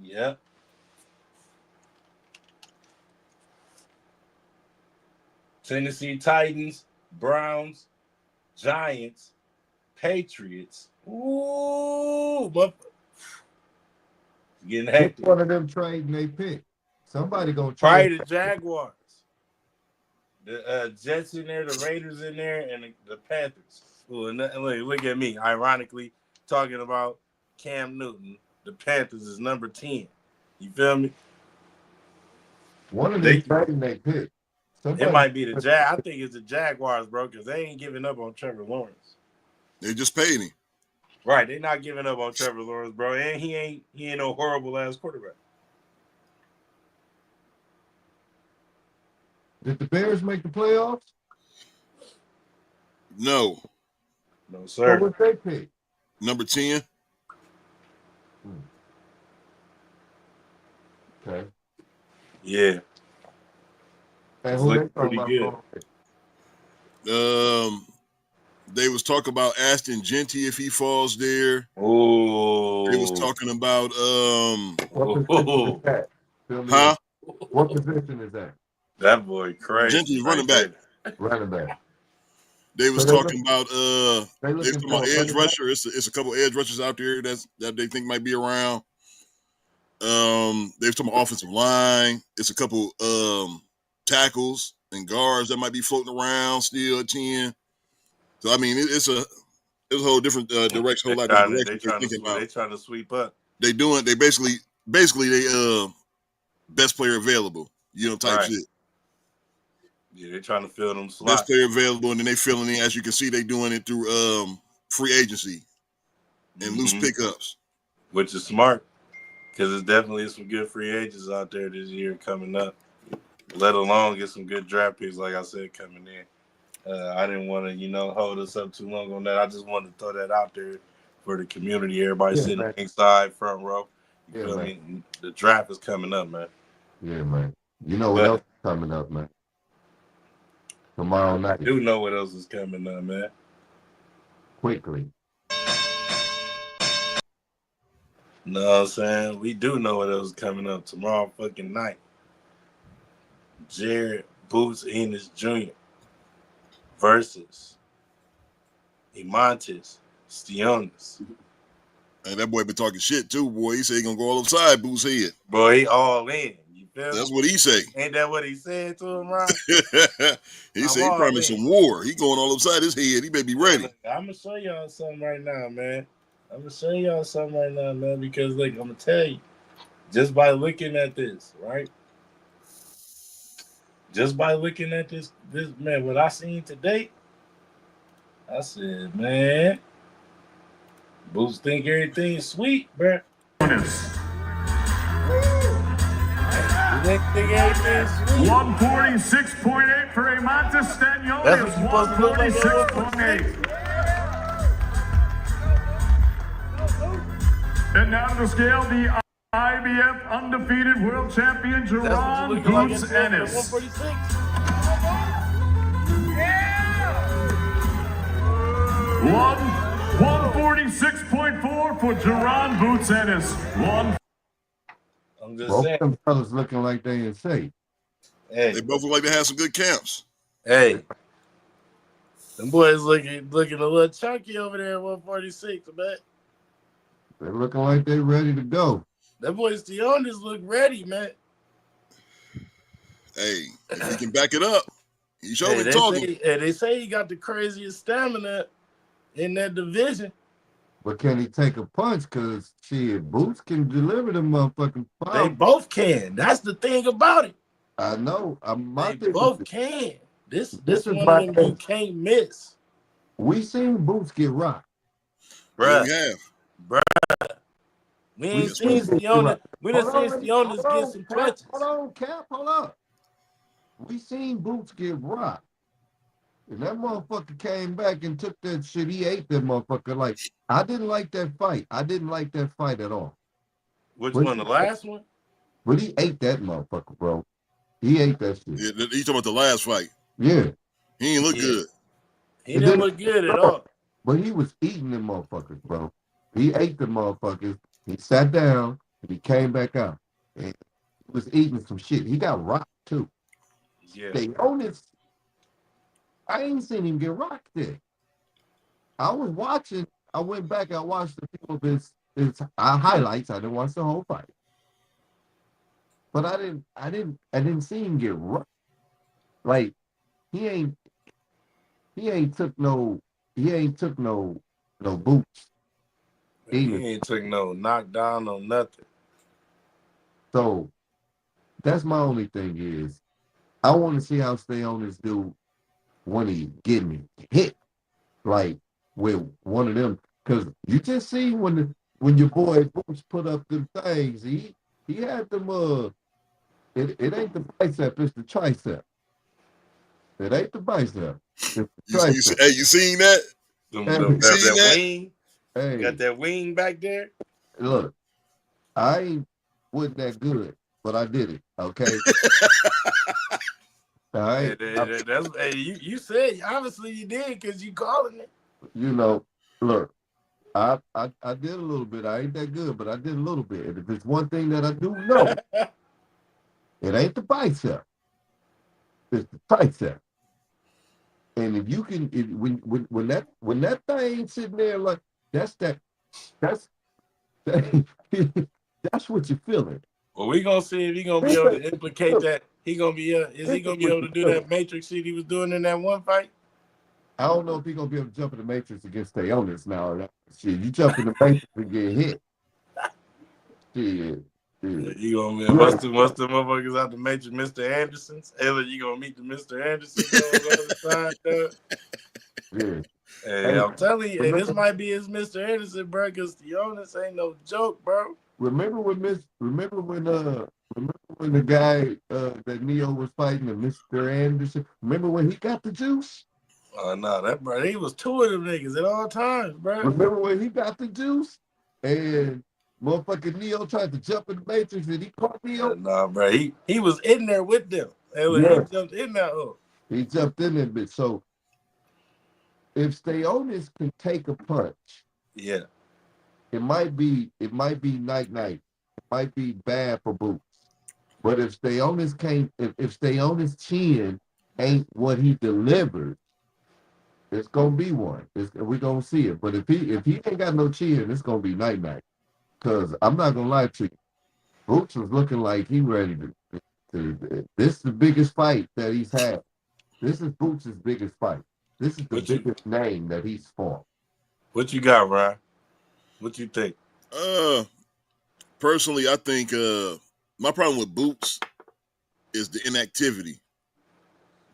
Yeah. Tennessee Titans, Browns, Giants, Patriots. Ooh, but getting hectic. Which one of them trading they pick? Somebody gonna trade. Probably the Jaguars. The Jets in there, the Raiders in there, and the Panthers. Ooh, and look at me, ironically, talking about Cam Newton. The Panthers is number 10. You feel me? One of them trading they pick. It might be the I think it's the Jaguars, bro, because they ain't giving up on Trevor Lawrence. They just paid him. Right, they not giving up on Trevor Lawrence, bro, and he ain't no horrible ass quarterback. Did the Bears make the playoffs? No. No, sir. What they pick? Number 10. Okay. Yeah. And who they pretty good. They was talking about Aston Genty if he falls there. Oh. They was talking about What position is that? Huh? What position is that? That boy crazy. Genty running back. Running back. They was talking about they was talking about edge rusher. It's a couple edge rushers out there that they think might be around. They was talking about offensive line. It's a couple tackles and guards that might be floating around still at 10. So I mean it's a whole different direction, whole lot of direction they're thinking about. They trying to sweep up. They basically they best player available, type shit. Yeah, they're trying to fill them slots. Best player available, and then they filling in. As you can see, they doing it through free agency and loose pickups, which is smart because there's definitely some good free agents out there this year coming up. Let alone get some good draft picks, like I said, coming in. I didn't want to, hold us up too long on that. I just wanted to throw that out there for the community. Everybody sitting inside, front row. You feel me? The draft is coming up, man. Yeah, man. You know what else is coming up, man? Tomorrow night. I do know what else is coming up, man. Quickly. Know what I'm saying? We do know what else is coming up tomorrow fucking night. Jared Boots Ennis Jr. versus Imantis Sionis. And that boy been talking shit too, boy. He said he gonna go all upside Boots' head. Boy, he all in. You feel That's me? what he say. Ain't that what he said to him, Ron? He said he promised some war. He going all upside his head. He better be ready. I'm gonna show y'all something right now, man. Because look, I'm gonna tell you, just by looking at this, right? Just by looking at this man, what I seen today, I said, man, Boots think everything's sweet, bro. Think everything's sweet. 146.8 for Imantis Stanionis. 146.8. And now to the scale, the IBF undefeated world champion Jerron Boots Ennis. 146.4 for Jerron Boots Ennis. I'm just both saying. them fellas looking like they in shape. Hey. They both look like they had some good camps. Hey. Them boys looking a little chunky over there at 146, man. They're looking like they ready to go. That boy Sionis look ready, man. Hey, if he can back it up, he sure be talking. They say he got the craziest stamina in that division. But can he take a punch? Because, shit, Boots can deliver them motherfucking power. They both can. That's the thing about it. I know. They both can. This This is one of my them you case. can't miss. We seen Boots get rocked. Yeah, Bruh. we have. Bruh. We We ain't Yes, seen seen we Boots get Sionis. rocked. We done Hold seen on, Sionis get some Cap. Hold punches. on, Cap. Hold up. We seen Boots get rocked. And that motherfucker came back and took that shit. He ate that motherfucker. Like, I didn't like that fight. I didn't like that fight at all. Which But, one? The last one? but he ate that motherfucker, bro. He ate that shit. Yeah, you talking about the last fight? Yeah. He ain't look Yeah. good. He didn't look good at all. But he was eating them motherfuckers, bro. He ate the motherfuckers. He sat down and he came back out. And he was eating some shit. He got rocked too. Yeah. They own it. I ain't seen him get rocked there. I was watching. I went back. I watched a few of his highlights. I didn't watch the whole fight, but I didn't see him get rocked. Like he ain't took no boots. He ain't took no knockdown, no nothing. So that's my only thing is I want to see how stay on this dude when he getting hit like with one of them, because you just see when your boy Boots put up them things, he had them it ain't the bicep, it's the tricep. It ain't the bicep, it's the tricep. Hey, you seen that? Hey, You seen That that? wing. hey, Got that wing back there. look, I wasn't that good, but I did it. Okay. All right. Hey, you said obviously you did because you calling it. You know, look, I did a little bit. I ain't that good, but I did a little bit. And if it's one thing that I do know, it ain't the bicep, it's the tricep. And if you can, when that thing sitting there like that's that's that's what you're feeling. Well, we gonna see if he gonna be able to implicate that. He gonna be is he gonna be able to do that matrix shit he was doing in that one fight? I don't know if he's gonna be able to jump in the matrix against Theonis now. Shit, you jump in the matrix and get hit. Shit. You gonna be what's the motherfuckers out the matrix, Mr. Anderson's? Either you gonna meet the Mr. Anderson on the other side, though. Yeah. Hey, I'm telling you, this might be his Mr. Anderson, bro, because Theonis ain't no joke, bro. Remember when the guy that Neo was fighting, Mr. Anderson? Remember when he got the juice? Oh no, that bro, he was two of them niggas at all times, bro. Remember when he got the juice and motherfucking Neo tried to jump in the matrix and he caught Neo? Nah, bro, he was in there with them. Yeah. He jumped in there. He jumped in there, bitch. So if Theonis can take a punch, yeah, it might be night. It might be bad for Boots. But if Theonis can't, if Theonis' chin ain't what he delivered, it's gonna be one. We're gonna see it. But if he ain't got no chin, it's gonna be night. Cause I'm not gonna lie to you, Boots was looking like he ready to. This is the biggest fight that he's had. This is Boots' biggest fight. This is the biggest name that he's fought. What you got, Ryan? What you think? Personally, I think my problem with Boots is the inactivity.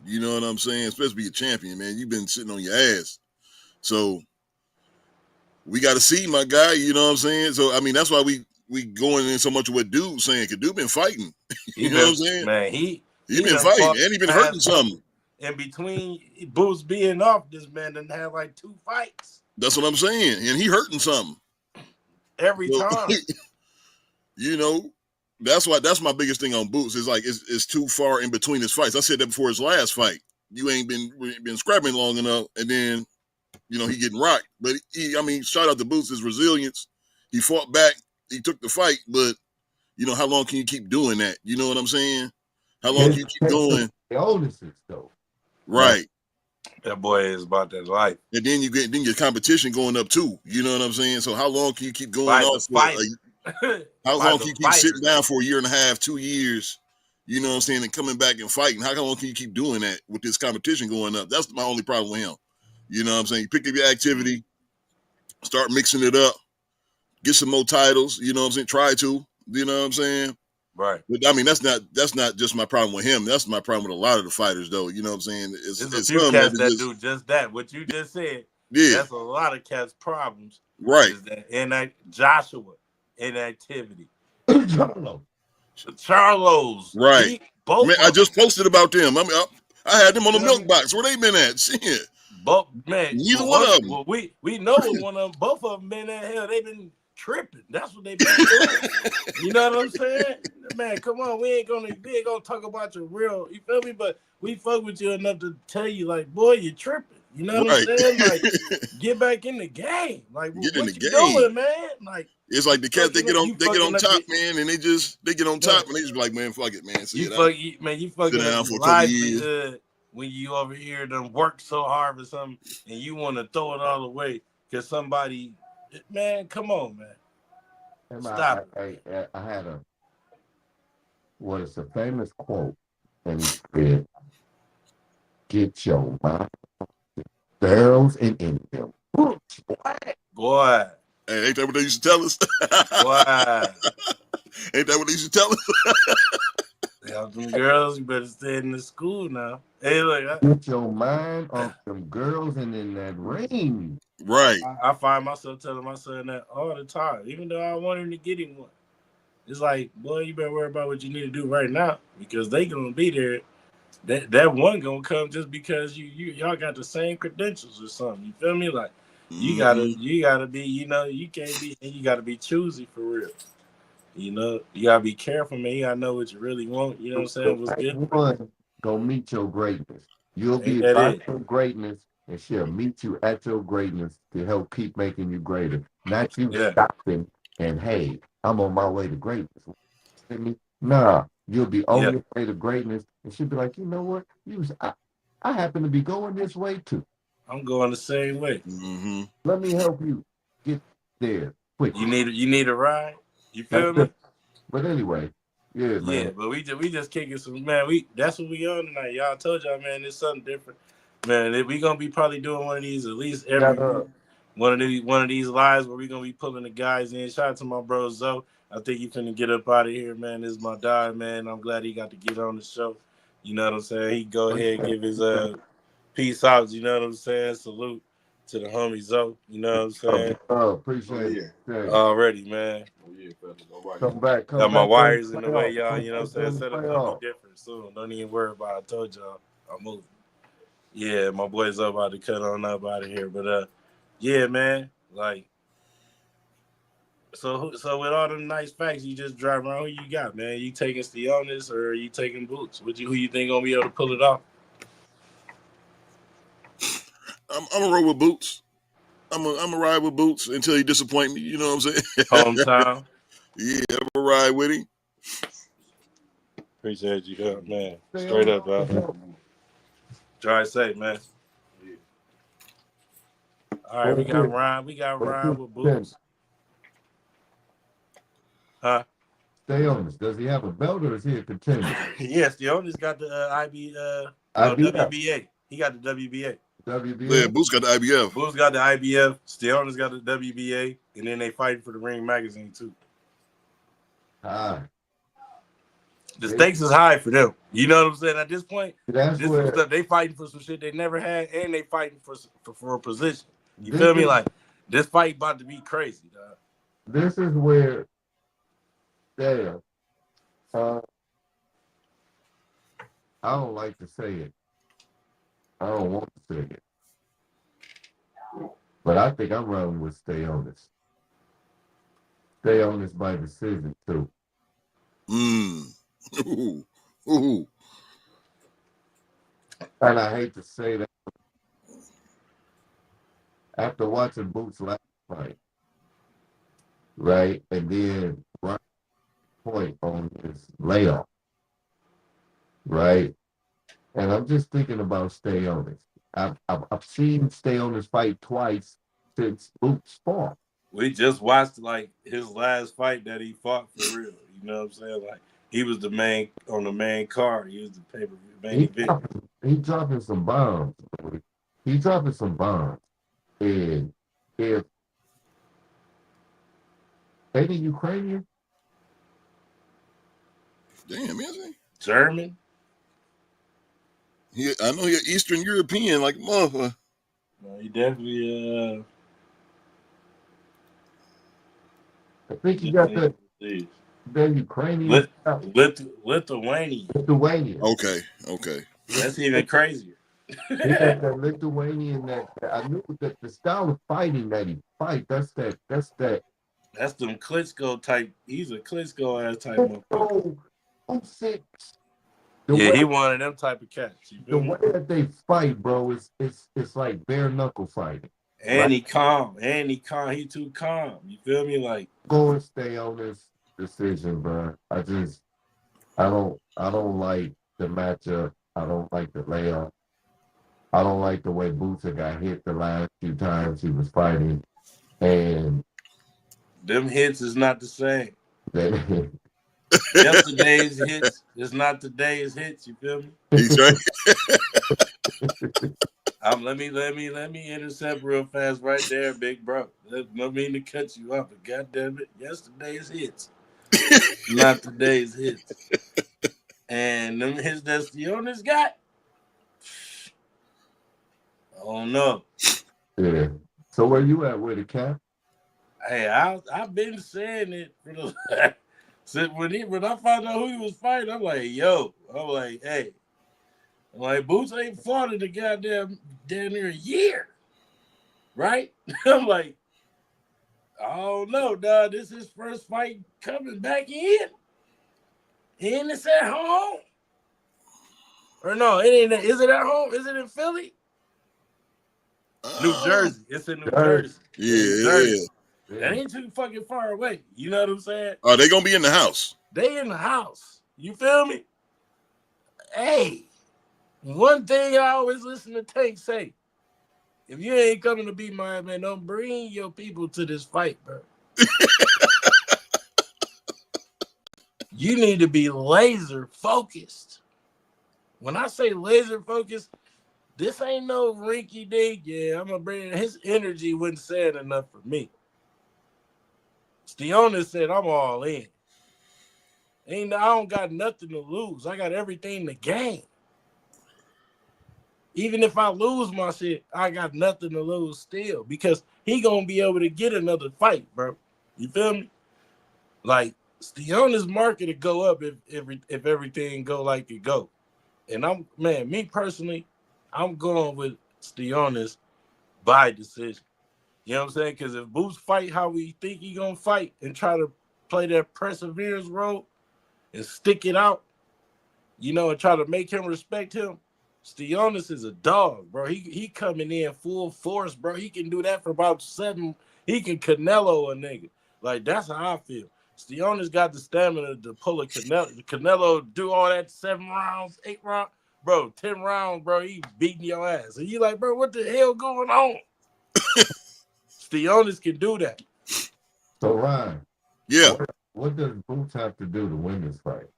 You know what I'm saying? Especially be a champion, man. You've been sitting on your ass. So we got to see, my guy. You know what I'm saying? So, I mean, that's why we going in so much of what Dude's saying. Because Dude been fighting. You know what I'm saying? Man, he been fighting. And he been hurting something. In between Boots being off, this man done had like 2 fights. That's what I'm saying. And he hurting something. Every time. You know, that's my biggest thing on Boots is like it's too far in between his fights. I said that before his last fight. You ain't been scrapping long enough, and then he getting rocked. But shout out to Boots, his resilience. He fought back. He took the fight, but how long can you keep doing that? You know what I'm saying? How long can you keep going? The illnesses, though. Right. That boy is about that life. And then your competition going up too. You know what I'm saying? So how long can you keep going off how long can you keep sitting down for a year and a half, 2 years, you know what I'm saying, and coming back and fighting? How long can you keep doing that with this competition going up? That's my only problem with him. You know what I'm saying? You pick up your activity, start mixing it up, get some more titles, you know what I'm saying? Try to, you know what I'm saying? Right. But I mean, that's not just my problem with him. That's my problem with a lot of the fighters, though. You know what I'm saying? There's a It's few some cats that that just do just that. What you just said. yeah, That's a lot of cats' problems. right. Is that Joshua inactivity. Charlo. Charlos. Right. Both Man, of I them. just posted about them. I mean, I had them on the You know what I milk mean? box. Where they been at? Shit. Both man. Neither one of them. Well, we know what one of them. Both of them been at hell. They've been tripping. That's what they've been doing. You know what I'm saying? Man, come on. We ain't gonna talk about your real. You feel me? But we fuck with you enough to tell you, like, boy, you're tripping. You know what I'm saying? Like, get back in the game. Like, Get in what the you game. doing, man? Like, it's like the cats they get on top, man, and they get on top and they just be like, man, fuck it, man. You fucking down up for your a couple years. livelihood when you over here done work so hard for something and you want to throw it all away because somebody, man, come on, man. Stop it. I had it's a famous quote, and he said, "Get your mind, girls, and in them books, boy." Hey, ain't that what they used to tell us? Boy. Ain't that what they used to tell us? Help them girls, you better stay in the school now. Hey, look, get your mind off them girls and in that ring." Right. I find myself telling my son that all the time, even though I want him to get him one. It's like, boy, you better worry about what you need to do right now because they gonna be there. That one gonna come just because y'all got the same credentials or something. You feel me? Like you gotta be, you can't be, and you gotta be choosy for real. You gotta be careful, man. You gotta know what you really want. You know what I'm saying? What's good? One, go meet your greatness. You'll be Ain't that at your greatness, and she'll meet you at your greatness to help keep making you greater. Not you stopping and, hey, I'm on my way to greatness. Nah, you'll be on your way to greatness, and she'll be like, you know what? I happen to be going this way too. I'm going the same way. Mm-hmm. Let me help you get there quick. You need a ride. You feel me? But anyway, yeah, man. Yeah, but we just kicking some, man. That's what we on tonight. Y'all told y'all, man, it's something different, man. We gonna be probably doing one of these at least every week. One of these lives where we gonna be pulling the guys in. Shout out to my bro Zoe. I think you finna get up out of here, man. This is my dog, man. I'm glad he got to get on the show. You know what I'm saying? He go ahead and give his peace out. You know what I'm saying? Salute to the homie Zoe. You know what I'm saying? Appreciate it. Already, man. Come back. Got my wires in the way, y'all. You know what I'm saying? Set up gonna be different soon. Don't even worry about it. I told y'all I'm moving. Yeah, my boy's about to cut on up out of here. But yeah, man. Like, so with all them nice facts you just drive around, who you got, man? You taking Steonis or are you taking Boots? Who you think gonna be able to pull it off? I'm gonna roll with Boots. I'm gonna ride with Boots until he disappoint me. You know what I'm saying? Hometown. Yeah, I'm gonna ride with him. Appreciate you, man. Straight up, bro. Try safe, man. All right, we got Ryan. We got Ryan with Boots. Huh? Stay on this. Does he have a belt or is he a contender? Yes, Steonis got the WBA. He got the WBA. WBA? Yeah, Boots got the IBF. Boots got the IBF. Steonis got the WBA, and then they fighting for the Ring magazine too. The stakes is high for them. You know what I'm saying? At this point, this stuff they fighting for some shit they never had, and they fighting for a position. You feel me? Like this fight about to be crazy, dog. This is where, damn. I don't like to say it. I don't want to say it. But I think I'm running with Stay On This. Stay On This by decision, too. Ooh. And I hate to say that. After watching Boots last fight, right, and then right point on his layoff, right, and I'm just thinking about Stay On This. I've seen Stay On This fight twice since Boots fought. We just watched like his last fight that he fought for real. You know what I'm saying? Like he was the main card. He was the main event. He dropping some bombs. He dropping some bombs. And if any Ukrainian, Damn, is he? German. I know he's Eastern European, like motherfucker. No, he definitely. I think you got the Ukrainian. Lithuanian. Lithuanian. Okay. That's even crazier. He got that Lithuanian that I knew that the style of fighting that he fight. That's them Klitschko type. He's a Klitschko ass type motherfucker. He one of them type of cats. The way that they fight, bro, it's like bare knuckle fighting. And right? He calm. He too calm. You feel me? Like go and stay on this decision, bro. I don't like the matchup. I don't like the layoff. I don't like the way Boots got hit the last few times he was fighting. And them hits is not the same. Yesterday's hits is not today's hits. You feel me? He's right. Let me intercept real fast right there, big bro. No mean to cut you off, but goddamn it, yesterday's hits, not today's hits. And them hits that Sionis got, I don't know. Yeah. So where you at with it, Cap? Hey, I've been saying it for the since when I found out who he was fighting. I'm like, hey. I'm like, Boots ain't fought in a goddamn damn near a year, right? I'm like, I don't know, dog. This is his first fight coming back in. And it's at home. Or no, it ain't. Is it at home? Is it in Philly? New Jersey. It's in New Jersey. Yeah. That ain't too fucking far away. You know what I'm saying? Oh, they gonna be in the house. They in the house. You feel me? Hey, one thing I always listen to Tank say: if you ain't coming to beat my man, don't bring your people to this fight, bro. You need to be laser focused. When I say laser focused, this ain't no rinky dink. Yeah, I'm gonna bring his energy. Wasn't saying enough for me. Sionis said, "I'm all in. I don't got nothing to lose. I got everything to gain. Even if I lose my shit, I got nothing to lose still because he gonna be able to get another fight, bro. You feel me? Like Sionis' market to go up if everything go like it go. And me personally, I'm going with Sionis by decision. You know what I'm saying? Because if Boots fight how we think he gonna fight and try to play that perseverance role and stick it out, and try to make him respect him, Sionis is a dog, bro. He coming in full force, bro. He can do that for about 7. He can Canelo a nigga. Like, that's how I feel. Sionis got the stamina to pull a Canelo do all that 7 rounds, 8 rounds. Bro, 10 rounds, bro, he beating your ass. And you like, bro, what the hell going on? Sionis can do that. So, Ryan. Yeah. What does Boots have to do to win this fight?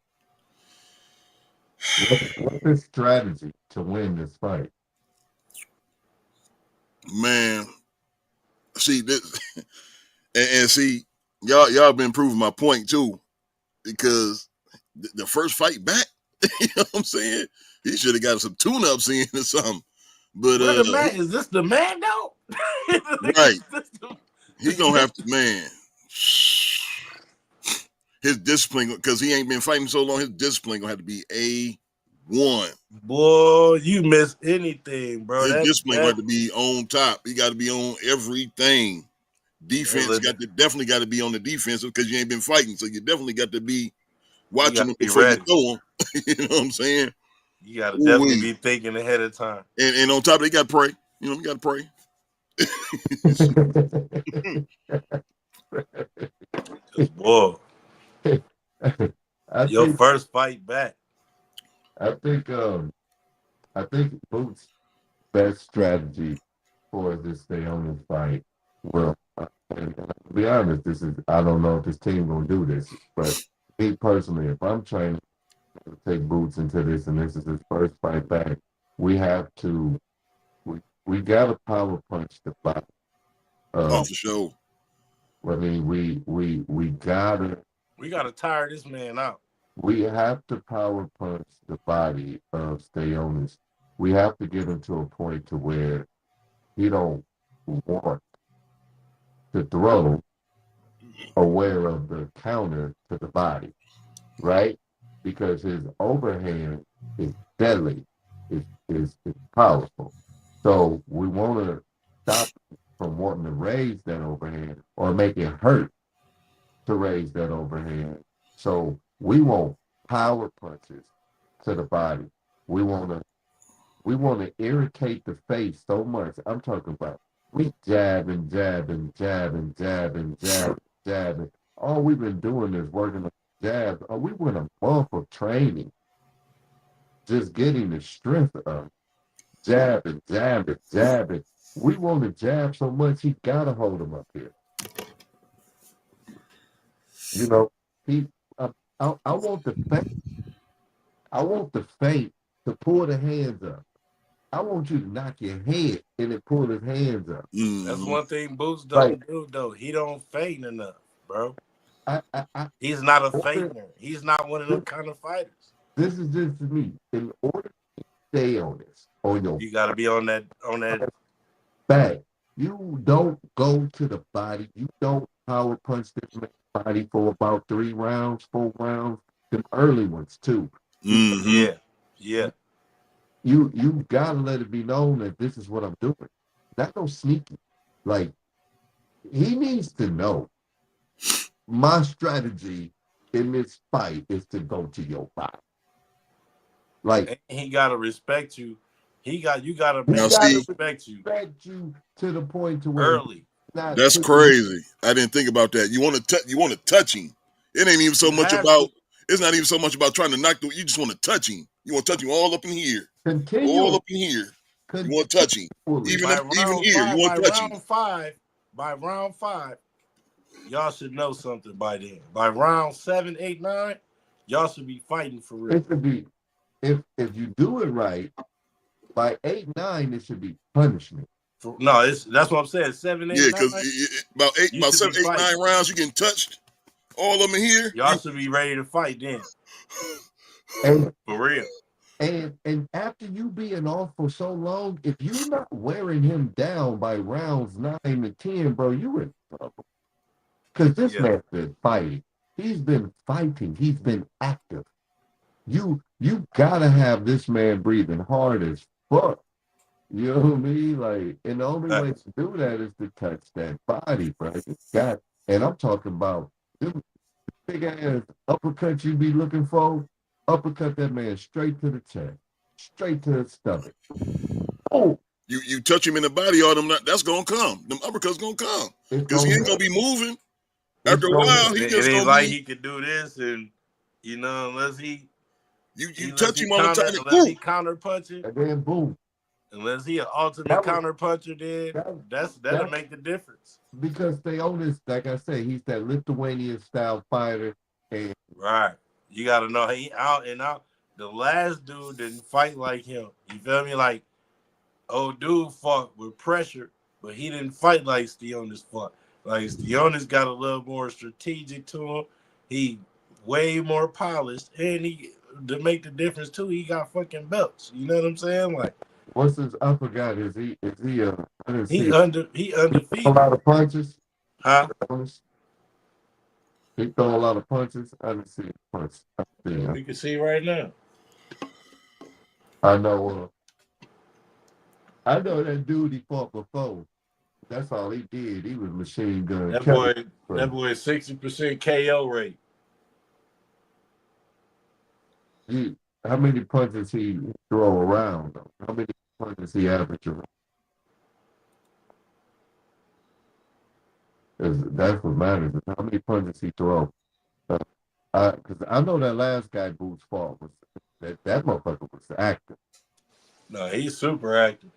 What's his strategy to win this fight? Man, see this, and see y'all been proving my point too, because the first fight back, you know what I'm saying? He should have got some tune-ups in or something. But is this the man though? Right. He gonna have to, man. His discipline, because he ain't been fighting so long, his discipline gonna have to be A1. Boy, you miss anything, bro. His discipline got to be on top. He got to be on everything. Defense definitely got to be on the defensive because you ain't been fighting, so you definitely got to be watching them before you throw them. You know what I'm saying? You got to definitely be thinking ahead of time. And on top of it, you got to pray. You got to pray. Boy, your first fight back. I think Boots' best strategy for this stay on this fight. Well, and to be honest, I don't know if this team gonna do this, but me personally, if I'm trying to take Boots into this and this is his first fight back, we gotta power punch the fight. For sure. I mean, we gotta tire this man out. We have to power punch the body of Stayonis. We have to get him to a point to where he don't want to throw aware of the counter to the body, right? Because his overhand is deadly, is powerful. So we want to stop from wanting to raise that overhand or make it hurt to raise that overhand. So we want power punches to the body. We want to irritate the face so much. I'm talking about we jab and jab and jab and jab and jab and jab. And all we've been doing is working on jabs. Oh, we went a month of training just getting the strength of jab and jab and jab. And we want to jab so much he gotta hold him up here. You know, he. I want the feint. I want the feint to pull the hands up. I want you to knock your head and then pull his hands up. That's one thing Boots don't do, though. He don't feint enough, bro. He's not a feinter. He's not one of them kind of fighters. This is just me. In order to stay on this, you got to be on that back. You don't go to the body. You don't power punch this man's body for about 3 rounds, 4 rounds. The early ones too. Yeah. You gotta let it be known that this is what I'm doing. Not no sneaky. Like he needs to know. My strategy in this fight is to go to your body. Like he gotta respect you. You gotta respect you. Respect you to the point to where early. That's crazy. I didn't think about that. You want to touch him. It ain't even so much about. It's not even so much about trying to knock the. You just want to touch him. You want to touch him all up in here. All up in here. You want to touch him. Even here. You want to touch him. By round 5, y'all should know something by then. By round 7, 8, 9, y'all should be fighting for real. It should be if you do it right. By 8, 9, it should be punishment. No, that's what I'm saying. 7, 8, 9. Yeah, because about 7, 8, 9 rounds, you getting touched. All of them in here. Y'all should be ready to fight then. And, for real. And after you being off for so long, if you're not wearing him down by rounds 9 and 10, bro, you in trouble. Because this man's been fighting. He's been fighting. He's been active. You gotta have this man breathing hard as fuck. You know what I mean? Like, and the only way to do that is to touch that body, bro. And I'm talking about them big ass uppercut you be looking for. Uppercut that man straight to the chest, straight to the stomach. Oh, you touch him in the body, all them that's gonna come. Them uppercuts gonna come because he ain't gonna be moving. After a while, he just gonna like he could do this, and unless he you touch him all the time, unless he counter punching, and then boom. Unless he an alternate counter puncher, then that'll make the difference. Because Stayonis, like I said, he's that Lithuanian style fighter. And right. You gotta know he out and out. The last dude didn't fight like him. You feel me? Like old dude fought with pressure, but he didn't fight like Stayonis fought. Like Stayonis got a little more strategic to him. He way more polished, and to make the difference too, he got fucking belts. You know what I'm saying? Like. What's his? I forgot. Is he? He undefeated. A lot of punches. Huh? He throw a lot of punches. I didn't see a punch. You can see right now. I know. I know that dude he fought before. That's all he did. He was machine gun. That boy 60% KO rate. How many punches he throw around? How many punches he average around? That's what matters. How many punches he throw? Because I know that last guy Boots fought was that motherfucker was active. No, he's super active.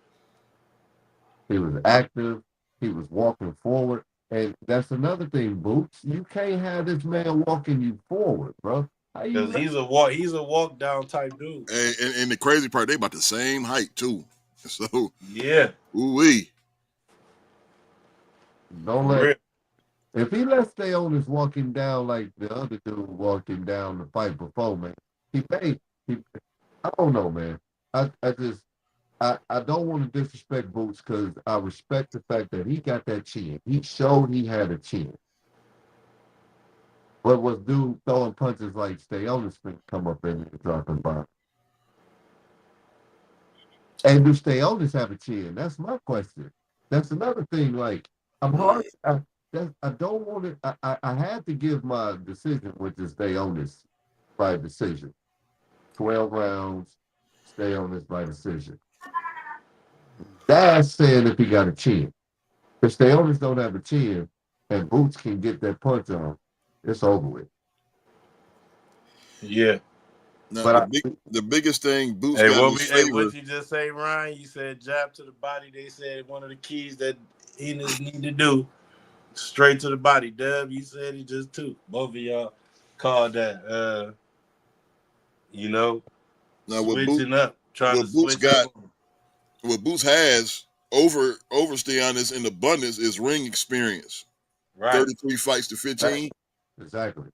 He was active. He was walking forward, and that's another thing, Boots. You can't have this man walking you forward, bro. Because he's a walk down type dude. And the crazy part, they about the same height too. So yeah, Don't let If he lets Steonis walk him down like the other dude walked him down the fight before, man, I don't know, man. I don't want to disrespect Boots because I respect the fact that he got that chin. He showed he had a chin. But was dude throwing punches like Steonis come up in and dropping bombs? And do Steonis have a chin? That's my question. That's another thing. Like, I'm hard. I don't want to. I had to give my decision, which is Steonis by decision. 12 rounds, Steonis by decision. That's saying if he got a chin. If Steonis don't have a chin and Boots can get that punch on, it's over with. Yeah. Now, but the biggest thing Boots got in his favor. What you just say, Ryan? You said jab to the body. They said one of the keys that Enos need to do, straight to the body. Dub, you said it just too. Both of y'all called that, now switching up, trying to switch up. What Boots has over Steonis in abundance is ring experience. Right. 33 fights to 15. Exactly.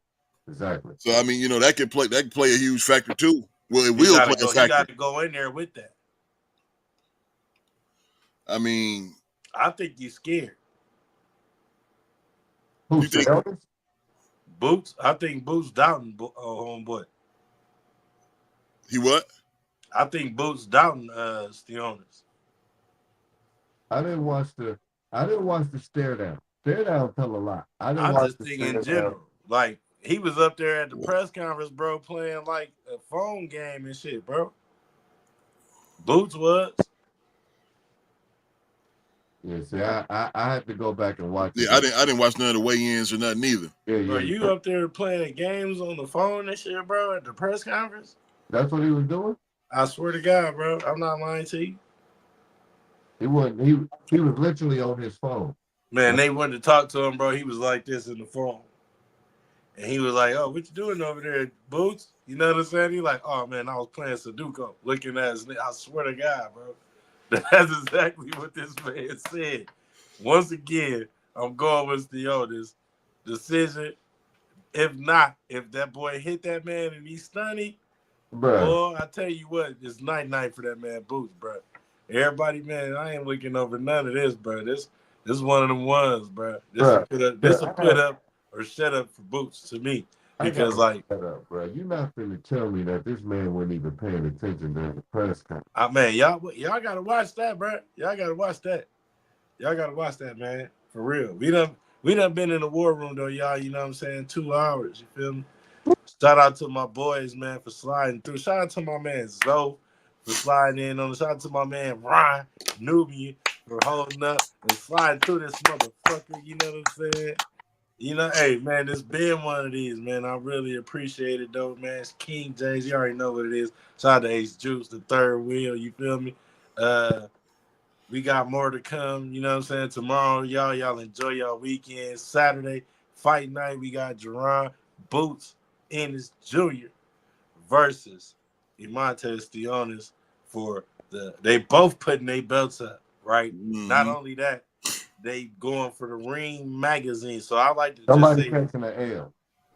So I mean, that could play a huge factor too. Well, it will play a factor. You got to go in there with that. I mean, I think you're scared. Who think Boots? I think Boots doubting homeboy. He what? I think Boots doubting Steonis. I didn't watch the stare down. Stare down tell a lot. I just think in general, like he was up there at the press conference, bro, playing like a phone game and shit, bro. Boots was. Yeah, see, I had to go back and watch. Yeah, I didn't watch none of the weigh-ins or nothing either. Yeah. Bro, you up there playing games on the phone and shit, bro, at the press conference? That's what he was doing? I swear to God, bro, I'm not lying to you. He wasn't. He was literally on his phone. Man, they wanted to talk to him, bro. He was like this in the phone. And he was like, oh, what you doing over there, Boots? You know what I'm saying? He like, oh, man, I was playing Sudoku. Looking at his, I swear to God, bro. That's exactly what this man said. Once again, I'm going with Steonis. Decision. If not, if that boy hit that man and he's stunning, boy, I tell you what, it's night-night for that man Boots, bro. Everybody, man, I ain't looking over none of this, bro. This is one of them ones, bro. This will put up or shut up for Boots to me. Because, like, shut up, bro. You're not finna tell me that this man wasn't even paying attention during the press conference. Man, y'all gotta watch that, bro. Y'all gotta watch that. Y'all gotta watch that, man. For real. We done been in the war room though, y'all. You know what I'm saying? 2 hours. You feel me? Shout out to my boys, man, for sliding through. Shout out to my man Zoe for sliding in on the. Shout out to my man Ryan Nubian for holding up and sliding through this motherfucker. You know what I'm saying? You know, hey, man, it's been one of these, man. I really appreciate it, though, man. It's King James. You already know what it is. Shout out to Ace Juice, the third wheel. You feel me? We got more to come. You know what I'm saying? Tomorrow, y'all enjoy y'all weekend. Saturday, fight night, we got Jerron Boots Ennis Jr. versus Imontes Steonis for they both putting their belts up, right? Mm-hmm. Not only that, they going for the Ring magazine. So I like to somebody catching the L.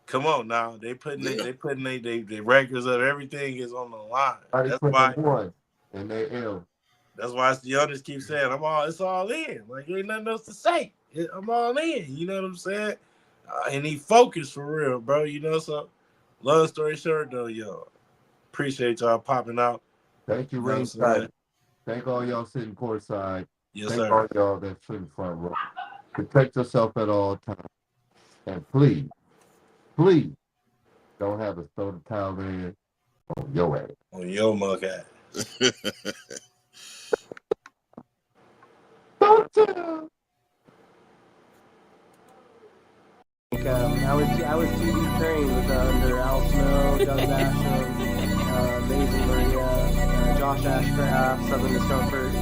Come on now. They putting they records up. Everything is on the line. That's why one and they L. That's why Steonis keeps saying it's all in. Like ain't nothing else to say. I'm all in. You know what I'm saying? And he focused for real, bro. You know, so long story short though, y'all. Appreciate y'all popping out. Thank you, ringside. Thank all y'all sitting courtside. Yes, Thank sir. all y'all that sit in front row. Protect yourself at all times. And please, don't have us throw the towel in on your ass. On your mug ass. Don't tell. I was TV trained with under Al Snow, Doug Basham, Amazing Maria, Josh Ashcraft, Southern Discomfort.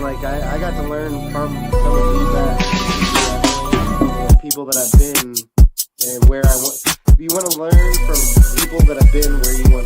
Like I got to learn from some of these and people that I've been and where I want. You want to learn from people that have been where you want